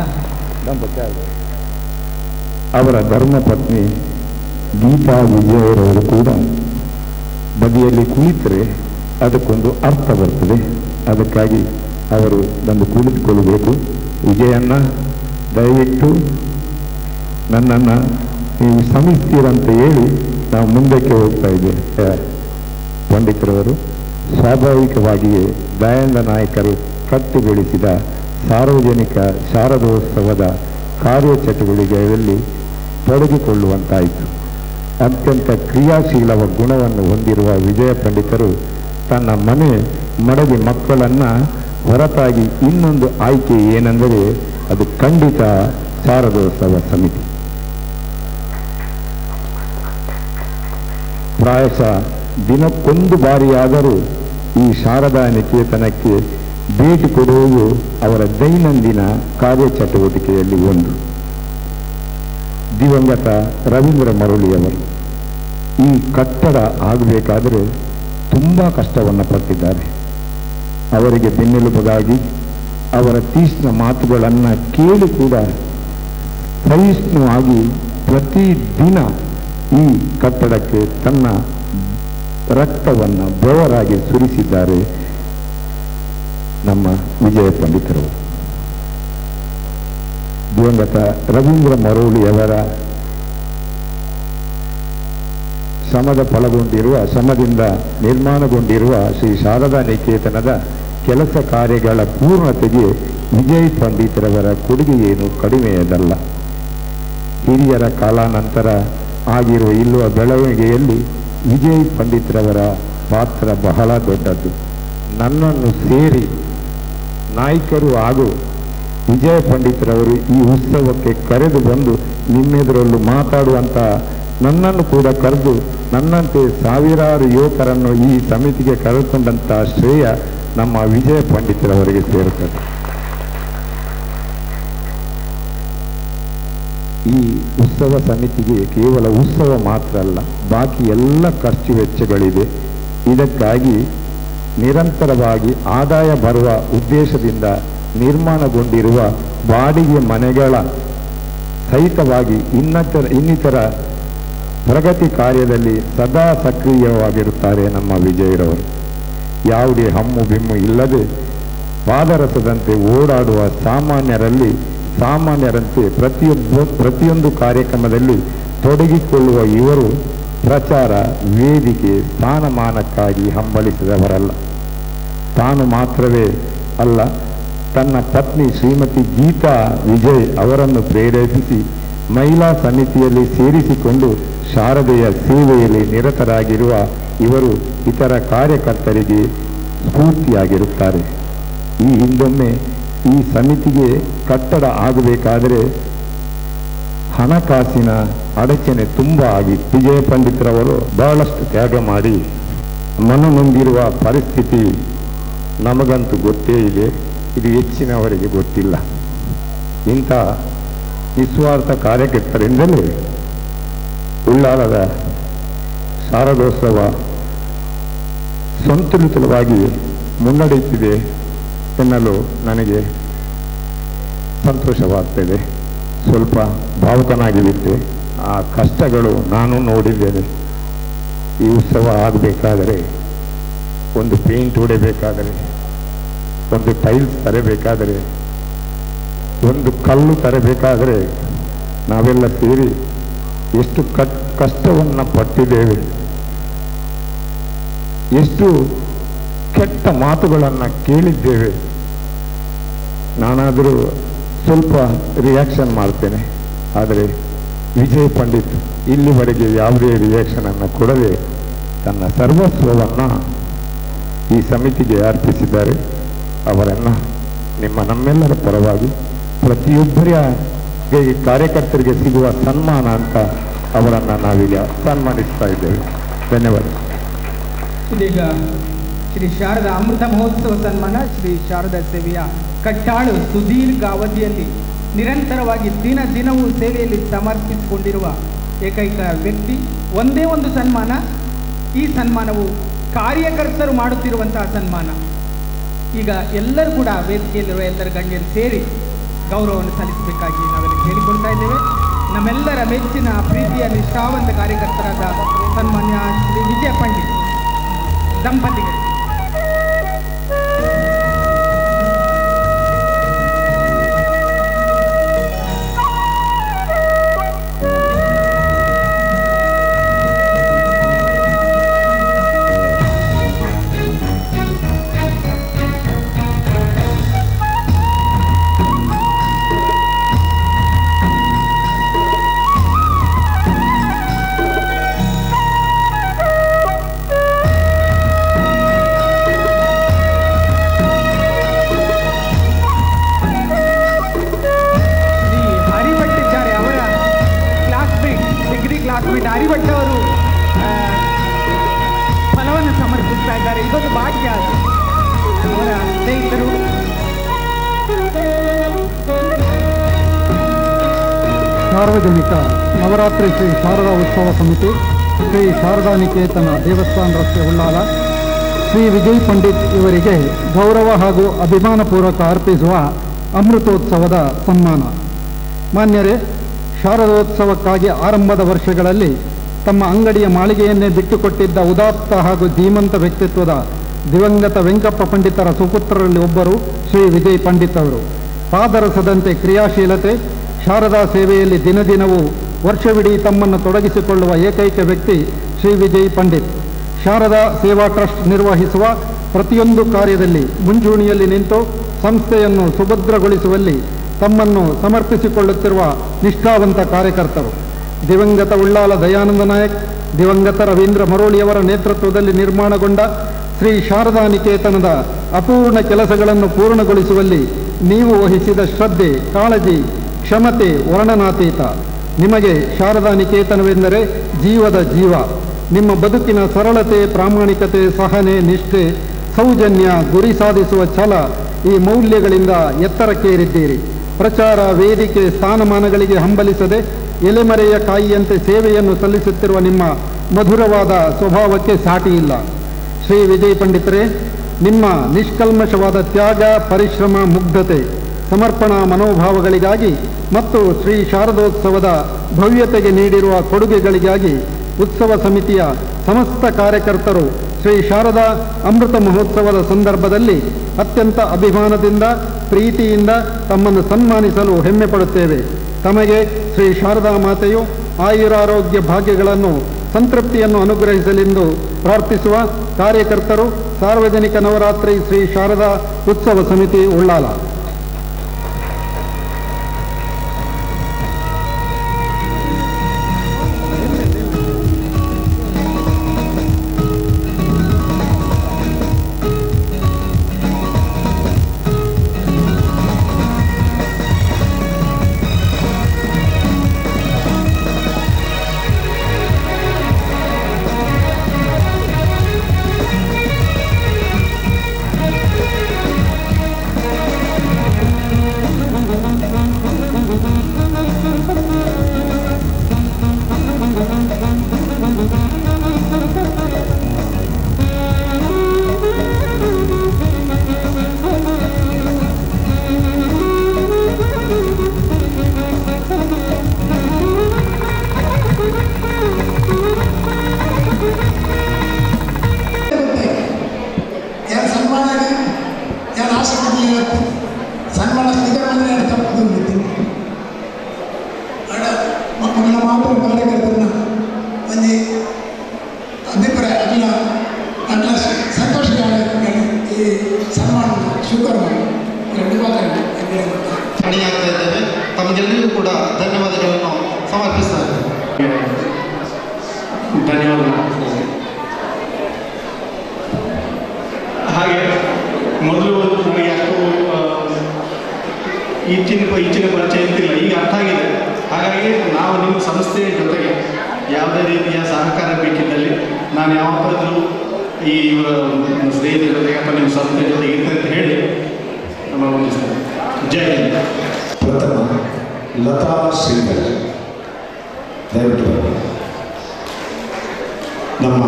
ಅವರ ಧರ್ಮಪತ್ನಿ ಗೀತಾ ವಿಜಯರವರು ಕೂಡ ಬದಿಯಲ್ಲಿ ಕುಳಿತರೆ ಅದಕ್ಕೊಂದು ಅರ್ಥ ಬರ್ತದೆ. ಅದಕ್ಕಾಗಿ ಅವರು ಬಂದು ಕುಳಿತುಕೊಳ್ಳಬೇಕು. ವಿಜಯನ್ನ ದಯವಿಟ್ಟು ನನ್ನನ್ನು ನೀವು ಶ್ರಮಿಸ್ತೀರಂತ ಹೇಳಿ ನಾವು ಮುಂದಕ್ಕೆ ಹೋಗ್ತಾ ಇದ್ದೇವೆ. ಪಂಡಿತರವರು ಸ್ವಾಭಾವಿಕವಾಗಿಯೇ ದಯಾನಂದ ನಾಯಕರು ಕಟ್ಟಿ ಬೆಳೆಸಿದ ಸಾರ್ವಜನಿಕ ಶಾರದೋತ್ಸವದ ಕಾರ್ಯಚಟುವಟಿಕೆಯಲ್ಲಿ ತೊಡಗಿಕೊಳ್ಳುವಂತಾಯಿತು. ಅತ್ಯಂತ ಕ್ರಿಯಾಶೀಲ ಗುಣವನ್ನು ಹೊಂದಿರುವ ವಿಜಯ ಪಂಡಿತರು ತನ್ನ ಮಡದಿ ಮಕ್ಕಳನ್ನು ಹೊರತಾಗಿ ಇನ್ನೊಂದು ಆಯ್ಕೆ ಏನೆಂದರೆ ಅದು ಖಂಡಿತ ಶಾರದೋತ್ಸವ ಸಮಿತಿ. ಪ್ರಾಯಶಃ ದಿನಕ್ಕೊಂದು ಬಾರಿಯಾದರೂ ಈ ಶಾರದಾ ನಿಕೇತನಕ್ಕೆ ಭೇಟಿ ಕೊಡುವುದು ಅವರ ದೈನಂದಿನ ಕಾರ್ಯಚಟುವಟಿಕೆಯಲ್ಲಿ ಒಂದು. ದಿವಂಗತ ರವೀಂದ್ರ ಮರಳಿಯವರು ಈ ಕಟ್ಟಡ ಆಗಬೇಕಾದರೆ ತುಂಬ ಕಷ್ಟವನ್ನು ಪಟ್ಟಿದ್ದಾರೆ. ಅವರಿಗೆ ಬೆನ್ನೆಲುಬಾಗಿ ಅವರ ತೀಕ್ಷ್ಣ ಮಾತುಗಳನ್ನು ಕೇಳಿ ಕೂಡ ಸಹಿಷ್ಣುವಾಗಿ ಪ್ರತಿದಿನ ಈ ಕಟ್ಟಡಕ್ಕೆ ತನ್ನ ರಕ್ತವನ್ನು ಬೆವರಾಗಿ ಸುರಿಸಿದ್ದಾರೆ ನಮ್ಮ ವಿಜಯ ಪಂಡಿತರು. ದಿವಂಗತ ರವೀಂದ್ರ ಮರಳಿಯವರ ಶ್ರಮದಿಂದ ನಿರ್ಮಾಣಗೊಂಡಿರುವ ಶ್ರೀ ಶಾರದಾ ನಿಕೇತನದ ಕೆಲಸ ಕಾರ್ಯಗಳ ಪೂರ್ಣತೆಗೆ ವಿಜಯ್ ಪಂಡಿತರವರ ಕೊಡುಗೆ ಏನು ಕಡಿಮೆಯದಲ್ಲ. ಹಿರಿಯರ ಕಾಲಾನಂತರ ಆಗಿರುವ ಇಲ್ಲುವ ಬೆಳವಣಿಗೆಯಲ್ಲಿ ವಿಜಯ್ ಪಂಡಿತರವರ ಪಾತ್ರ ಬಹಳ ದೊಡ್ಡದ್ದು. ನನ್ನನ್ನು ಸೇರಿ ನಾಯಕರು ಹಾಗೂ ವಿಜಯ ಪಂಡಿತರವರು ಈ ಉತ್ಸವಕ್ಕೆ ಕರೆದು ಬಂದು ನಿಮ್ಮೆದುರಲ್ಲೂ ಮಾತಾಡುವಂಥ ನನ್ನನ್ನು ಕೂಡ ಕರೆದು ನನ್ನಂತೆ ಸಾವಿರಾರು ಯುವಕರನ್ನು ಈ ಸಮಿತಿಗೆ ಕರೆದುಕೊಂಡಂಥ ಶ್ರೇಯ ನಮ್ಮ ವಿಜಯ ಪಂಡಿತರವರಿಗೆ ಸೇರುತ್ತದೆ. ಈ ಉತ್ಸವ ಸಮಿತಿಗೆ ಕೇವಲ ಉತ್ಸವ ಮಾತ್ರ ಅಲ್ಲ, ಬಾಕಿ ಎಲ್ಲ ಖರ್ಚು ವೆಚ್ಚಗಳಿದೆ. ಇದಕ್ಕಾಗಿ ನಿರಂತರವಾಗಿ ಆದಾಯ ಬರುವ ಉದ್ದೇಶದಿಂದ ನಿರ್ಮಾಣಗೊಂಡಿರುವ ಬಾಡಿಗೆ ಮನೆಗಳ ಸಹಿತವಾಗಿ ಇನ್ನಿತರ ಪ್ರಗತಿ ಕಾರ್ಯದಲ್ಲಿ ಸದಾ ಸಕ್ರಿಯವಾಗಿರುತ್ತಾರೆ ನಮ್ಮ ವಿಜಯರವರು. ಯಾವುದೇ ಹಮ್ಮು ಬಿಮ್ಮು ಇಲ್ಲದೆ ಪಾದರಸದಂತೆ ಓಡಾಡುವ ಸಾಮಾನ್ಯರಂತೆ ಪ್ರತಿಯೊಂದು ಕಾರ್ಯಕ್ರಮದಲ್ಲಿ ತೊಡಗಿಕೊಳ್ಳುವ ಇವರು ಪ್ರಚಾರ, ವೇದಿಕೆ, ಸ್ಥಾನಮಾನಕ್ಕಾಗಿ ಹಂಬಲಿಸಿದವರಲ್ಲ. ತಾನು ಮಾತ್ರವೇ ಅಲ್ಲ, ತನ್ನ ಪತ್ನಿ ಶ್ರೀಮತಿ ಗೀತಾ ವಿಜಯ್ ಅವರನ್ನು ಪ್ರೇರೇಪಿಸಿ ಮಹಿಳಾ ಸಮಿತಿಯಲ್ಲಿ ಸೇರಿಸಿಕೊಂಡು ಶಾರದೆಯ ಸೇವೆಯಲ್ಲಿ ನಿರತರಾಗಿರುವ ಇವರು ಇತರ ಕಾರ್ಯಕರ್ತರಿಗೆ ಸ್ಫೂರ್ತಿಯಾಗಿರುತ್ತಾರೆ. ಈ ಹಿಂದೊಮ್ಮೆ ಈ ಸಮಿತಿಗೆ ಕಟ್ಟಡ ಆಗಬೇಕಾದರೆ ಹಣಕಾಸಿನ ಅಡಚಣೆ ತುಂಬ ಆಗಿ ವಿಜಯ ಪಂಡಿತರವರು ಬಹಳಷ್ಟು ತ್ಯಾಗ ಮಾಡಿ ಮನನೊಂದಿರುವ ಪರಿಸ್ಥಿತಿ ನಮಗಂತೂ ಗೊತ್ತೇ ಇದೆ, ಇದು ಹೆಚ್ಚಿನವರಿಗೆ ಗೊತ್ತಿಲ್ಲ. ಇಂಥ ನಿಸ್ವಾರ್ಥ ಕಾರ್ಯಕರ್ತರಿಂದಲೇ ಉಳ್ಳಾಲದ ಶಾರದೋತ್ಸವ ಸಂತುಲಿತವಾಗಿ ಮುನ್ನಡೆಯುತ್ತಿದೆ ಎನ್ನಲು ನನಗೆ ಸಂತೋಷವಾಗ್ತದೆ. ಸ್ವಲ್ಪ ಭಾವುಕನಾಗಿ ಬಿಟ್ಟೆ. ಆ ಕಷ್ಟಗಳು ನಾನು ನೋಡಿದ್ದೇನೆ. ಈ ಉತ್ಸವ ಆಗಬೇಕಾದರೆ, ಒಂದು ಪೇಂಟ್ ಹೊಡೆಯಬೇಕಾದರೆ, ಒಂದು ಟೈಲ್ಸ್ ತರಬೇಕಾದರೆ, ಒಂದು ಕಲ್ಲು ತರಬೇಕಾದರೆ ನಾವೆಲ್ಲ ಸೇರಿ ಎಷ್ಟು ಕಷ್ಟವನ್ನು ಪಟ್ಟಿದ್ದೇವೆ, ಎಷ್ಟು ಕೆಟ್ಟ ಮಾತುಗಳನ್ನು ಕೇಳಿದ್ದೇವೆ. ನಾನಾದರೂ ಸ್ವಲ್ಪ ರಿಯಾಕ್ಷನ್ ಮಾಡ್ತೇನೆ, ಆದರೆ ವಿಜಯ್ ಪಂಡಿತ್ ಇಲ್ಲಿವರೆಗೆ ಯಾವುದೇ ರಿಯಾಕ್ಷನನ್ನು ಕೊಡದೆ ತನ್ನ ಸರ್ವಸ್ವವನ್ನು ಈ ಸಮಿತಿಗೆ ಅರ್ಪಿಸಿದ್ದಾರೆ. ಅವರನ್ನು ನಮ್ಮೆಲ್ಲರ ಪರವಾಗಿ ಪ್ರತಿಯೊಬ್ಬರಿಗೆ ಕಾರ್ಯಕರ್ತರಿಗೆ ಸಿಗುವ ಸನ್ಮಾನ ಅಂತ ಅವರನ್ನು ನಾವೀಗ ಸನ್ಮಾನಿಸ್ತಾ ಇದ್ದೇವೆ. ಧನ್ಯವಾದ. ಇದೀಗ ಶ್ರೀ ಶಾರದಾ ಅಮೃತ ಮಹೋತ್ಸವ ಸನ್ಮಾನ ಶ್ರೀ ಶಾರದಾ ಸೇವೆಯ ಕಟ್ಟಾಳು ಸುದೀರ್ಘ ಅವಧಿಯಲ್ಲಿ ನಿರಂತರವಾಗಿ ದಿನವೂ ಸೇವೆಯಲ್ಲಿ ಸಮರ್ಪಿಸಿಕೊಂಡಿರುವ ಏಕೈಕ ವ್ಯಕ್ತಿ. ಒಂದೇ ಒಂದು ಸನ್ಮಾನ. ಈ ಸನ್ಮಾನವು ಕಾರ್ಯಕರ್ತರು ಮಾಡುತ್ತಿರುವಂತಹ ಸನ್ಮಾನ. ಈಗ ಎಲ್ಲರೂ ಕೂಡ ವೇದಿಕೆಯಲ್ಲಿರುವ ಎಲ್ಲರ ಗಣ್ಯರು ಸೇರಿ ಗೌರವವನ್ನು ಸಲ್ಲಿಸಬೇಕಾಗಿ ನಾವೆಲ್ಲ ಕೇಳಿಕೊಳ್ತಾ ಇದ್ದೇವೆ. ನಮ್ಮೆಲ್ಲರ ಮೆಚ್ಚಿನ ಪ್ರೀತಿಯ ನಿಷ್ಠಾವಂತ ಕಾರ್ಯಕರ್ತರಾದ ಸನ್ಮಾನ್ಯ ಶ್ರೀ ವಿಜಯ ಪಂಡಿತ್ ದಂಪತಿಗಳು. ಹರಿಭಟ್ ಅವರು ಫಲವನ್ನು ಸಮರ್ಪಿಸ್ತಾ ಇದ್ದಾರೆ. ಇದೊಂದು ಭಾಗ್ಯ. ಅವರ ಸ್ನೇಹಿತರು ಸಾರ್ವಜನಿಕ ನವರಾತ್ರಿ ಶ್ರೀ ಶಾರದಾ ಉತ್ಸವ ಸಮಿತಿ, ಶ್ರೀ ಶಾರದಾ ನಿಕೇತನ ದೇವಸ್ಥಾನ ರಸ್ತೆ ಉಳ್ಳಾಲ, ಶ್ರೀ ವಿಜಯ್ ಪಂಡಿತ್ ಇವರಿಗೆ ಗೌರವ ಹಾಗೂ ಅಭಿಮಾನಪೂರ್ವಕ ಅರ್ಪಿಸುವ ಅಮೃತೋತ್ಸವದ ಸನ್ಮಾನ. ಮಾನ್ಯರೇ, ಶಾರದೋತ್ಸವಕ್ಕಾಗಿ ಆರಂಭದ ವರ್ಷಗಳಲ್ಲಿ ತಮ್ಮ ಅಂಗಡಿಯ ಮಾಳಿಗೆಯನ್ನೇ ಬಿಟ್ಟುಕೊಟ್ಟಿದ್ದ ಉದಾತ್ತ ಹಾಗೂ ಧೀಮಂತ ವ್ಯಕ್ತಿತ್ವದ ದಿವಂಗತ ವೆಂಕಪ್ಪ ಪಂಡಿತರ ಸುಪುತ್ರರಲ್ಲಿ ಒಬ್ಬರು ಶ್ರೀ ವಿಜಯ್ ಪಂಡಿತ್ ಅವರು. ಪಾದರಸದಂತೆ ಕ್ರಿಯಾಶೀಲತೆ, ಶಾರದಾ ಸೇವೆಯಲ್ಲಿ ದಿನದಿನವೂ ವರ್ಷವಿಡೀ ತಮ್ಮನ್ನು ತೊಡಗಿಸಿಕೊಳ್ಳುವ ಏಕೈಕ ವ್ಯಕ್ತಿ ಶ್ರೀ ವಿಜಯ್ ಪಂಡಿತ್. ಶಾರದಾ ಸೇವಾ ಟ್ರಸ್ಟ್ ನಿರ್ವಹಿಸುವ ಪ್ರತಿಯೊಂದು ಕಾರ್ಯದಲ್ಲಿ ಮುಂಚೂಣಿಯಲ್ಲಿ ನಿಂತು ಸಂಸ್ಥೆಯನ್ನು ಸುಭದ್ರಗೊಳಿಸುವಲ್ಲಿ ತಮ್ಮನ್ನು ಸಮರ್ಪಿಸಿಕೊಳ್ಳುತ್ತಿರುವ ನಿಷ್ಠಾವಂತ ಕಾರ್ಯಕರ್ತರು. ದಿವಂಗತ ಉಳ್ಳಾಲ ದಯಾನಂದ ನಾಯಕ್, ದಿವಂಗತ ರವೀಂದ್ರ ಮರೋಳಿಯವರ ನೇತೃತ್ವದಲ್ಲಿ ನಿರ್ಮಾಣಗೊಂಡ ಶ್ರೀ ಶಾರದಾ ನಿಕೇತನದ ಅಪೂರ್ಣ ಕೆಲಸಗಳನ್ನು ಪೂರ್ಣಗೊಳಿಸುವಲ್ಲಿ ನೀವು ವಹಿಸಿದ ಶ್ರದ್ಧೆ, ಕಾಳಜಿ, ಕ್ಷಮತೆ ವರ್ಣನಾತೀತ. ನಿಮಗೆ ಶಾರದಾ ನಿಕೇತನವೆಂದರೆ ಜೀವದ ಜೀವ. ನಿಮ್ಮ ಬದುಕಿನ ಸರಳತೆ, ಪ್ರಾಮಾಣಿಕತೆ, ಸಹನೆ, ನಿಷ್ಠೆ, ಸೌಜನ್ಯ, ಗುರಿ ಸಾಧಿಸುವ ಛಲ, ಈ ಮೌಲ್ಯಗಳಿಂದ ಎತ್ತರಕ್ಕೇರಿದ್ದೀರಿ. ಪ್ರಚಾರ, ವೇದಿಕೆ, ಸ್ಥಾನಮಾನಗಳಿಗೆ ಹಂಬಲಿಸದೆ ಎಲೆಮರೆಯ ಕಾಯಿಯಂತೆ ಸೇವೆಯನ್ನು ಸಲ್ಲಿಸುತ್ತಿರುವ ನಿಮ್ಮ ಮಧುರವಾದ ಸ್ವಭಾವಕ್ಕೆ ಸಾಟಿಯಿಲ್ಲ. ಶ್ರೀ ವಿಜಯ್ ಪಂಡಿತರೇ, ನಿಮ್ಮ ನಿಷ್ಕಲ್ಮಶವಾದ ತ್ಯಾಗ, ಪರಿಶ್ರಮ, ಮುಗ್ಧತೆ, ಸಮರ್ಪಣಾ ಮನೋಭಾವಗಳಿಗಾಗಿ ಮತ್ತು ಶ್ರೀ ಶಾರದೋತ್ಸವದ ಭವ್ಯತೆಗೆ ನೀಡಿರುವ ಕೊಡುಗೆಗಳಿಗಾಗಿ ಉತ್ಸವ ಸಮಿತಿಯ ಸಮಸ್ತ ಕಾರ್ಯಕರ್ತರು ಶ್ರೀ ಶಾರದಾ ಅಮೃತ ಮಹೋತ್ಸವದ ಸಂದರ್ಭದಲ್ಲಿ ಅತ್ಯಂತ ಅಭಿಮಾನದಿಂದ, ಪ್ರೀತಿಯಿಂದ ತಮ್ಮನ್ನು ಸನ್ಮಾನಿಸಲು ಹೆಮ್ಮೆ ಪಡುತ್ತೇವೆ. ತಮಗೆ ಶ್ರೀ ಶಾರದಾ ಮಾತೆಯು ಆಯುರಾರೋಗ್ಯ ಭಾಗ್ಯಗಳನ್ನು, ಸಂತೃಪ್ತಿಯನ್ನು ಅನುಗ್ರಹಿಸಲೆಂದು ಪ್ರಾರ್ಥಿಸುವ ಕಾರ್ಯಕರ್ತರು, ಸಾರ್ವಜನಿಕ ನವರಾತ್ರಿ ಶ್ರೀ ಶಾರದಾ ಉತ್ಸವ ಸಮಿತಿ ಉಳ್ಳಾಲ. ತಮಗೆಲ್ಲರಿಗೂ ಕೂಡ ಧನ್ಯವಾದಗಳನ್ನು ಸಮರ್ಪಿಸ್ತಾರೆ. ಧನ್ಯವಾದಗಳು. ಹಾಗೆ ಮೊದಲು ನನಗೆ ಅಷ್ಟು ಈಚಿನ ಪರಿಚಯ ಇರ್ತಿಲ್ಲ, ಈಗ ಅರ್ಥ ಆಗಿದೆ. ಹಾಗಾಗಿ ನಾವು ನಿಮ್ಮ ಸಂಸ್ಥೆಯ ಜೊತೆಗೆ ಯಾವುದೇ ರೀತಿಯ ಸಹಕಾರ ಬೇಕಿದ್ದಲ್ಲಿ ನಾನು ಯಾವಾಗಲೂ ಈ ಇವರ ಸ್ನೇಹಿತರ ಜೊತೆಗೆ ಅಥವಾ ನಿಮ್ಮ ಸಂಸ್ಥೆ ಜೊತೆಗೆ ಇರ್ತದೆ ಅಂತ ಹೇಳಿ ನಮ್ಮ ವಂದಿಸ್ತೇನೆ. ಜೈ ಹಿಂದ್. ಪ್ರಥಮ ಲತಾ ಶ್ರೀಧರ್, ದಯವಿಟ್ಟು ನಮ್ಮ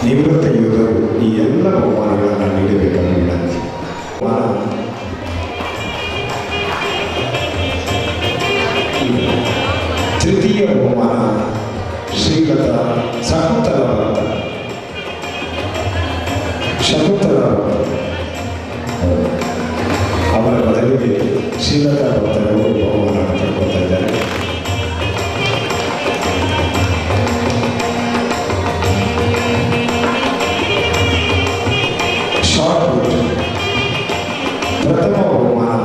ನಿವೃತ್ತ ಯೋಧರು ಈ ಎಲ್ಲ ಬಹುಮಾನಗಳನ್ನು ನೀಡಬೇಕಾಗಿ ವಿನಂತಿ. ತೃತೀಯ ಬಹುಮಾನ ಶ್ರೀಲತಾ ಶಕುಂತಲ ಅವರ ಬದಲಿಗೆ ಶ್ರೀಲತಾ ಭಕ್ತರವರು ಬಹುಮಾನ ಪಡ್ಕೊಳ್ತಾ ಇದ್ದಾರೆ. ಶಾರ್ಟ್ ಪುಟ್ ಪ್ರಥಮ ಬಹುಮಾನ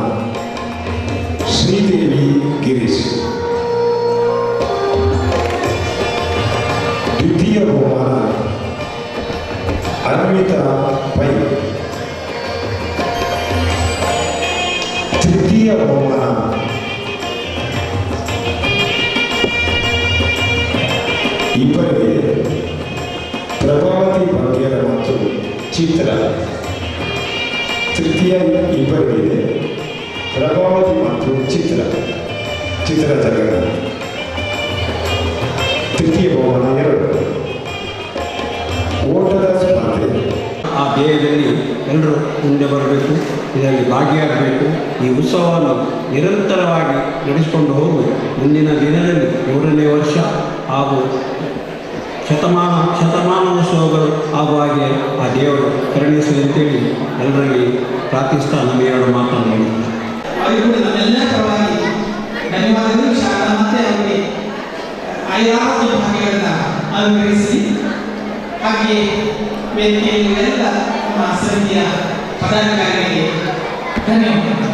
ಶ್ರೀದೇವಿ ಗಿರೀಶ್. ದ್ವಿತೀಯ ಬಹುಮಾನ ಅನ್ವಿತಾ ಪೈ. ತೃತೀಯ ಬಹುಮಾನ ಇಬ್ಬರಿಗೆ ಪ್ರಭಾವತಿ ಭಾಗ್ಯರ ಮತ್ತು ಚಿತ್ರ. ತೃತೀಯ ಇಬ್ಬರಿಗೆ ಪ್ರಭಾವತಿ ಮತ್ತು ಚಿತ್ರ ಜಗನ್ನ. ತೃತೀಯ ಬಹುಮಾನ 2. ಓಟದ ಸ್ಪರ್ಧೆ. ಆ ಧ್ಯೇಯದಲ್ಲಿ ಎಲ್ಲರೂ ಮುಂದೆ ಬರಬೇಕು, ಇದರಲ್ಲಿ ಭಾಗಿಯಾಗಬೇಕು. ಈ ಉತ್ಸವವನ್ನು ನಿರಂತರವಾಗಿ ನಡೆಸಿಕೊಂಡು ಹೋಗಿ ಮುಂದಿನ ದಿನದಲ್ಲಿ 100ನೇ ವರ್ಷ ಹಾಗೂ ಶತಮಾನೋತ್ಸವಗಳು ಆಗುವ ಹಾಗೆ ಆ ದೇವರು ಕರುಣಿಸಲಿ ಅಂತೇಳಿ ಎಲ್ಲರಲ್ಲಿ ಪ್ರಾರ್ಥಿಸ್ತಾ ನಮ್ಮ 2 ಮಾತನ್ನು ಹೇಳಿದ್ದಾರೆ. ನಮ್ಮೆಲ್ಲ ಪರವಾಗಿ ಧನ್ಯವಾದಗಳು. ಶಾರದಾ ಮಾತೆ ಅವರಿಗೆ ಆಯುರಾರೋಗ್ಯ ಭಾಗ್ಯಗಳನ್ನು ಅನುಗ್ರಹಿಸಿ, ಹಾಗೆ ವೇದಿಕೆಯಲ್ಲಿ ಎಲ್ಲ ನಮ್ಮ ಸಮಿತಿಯ ಪದಾಧಿಕಾರಿಗಳಿಗೆ ಧನ್ಯವಾದ.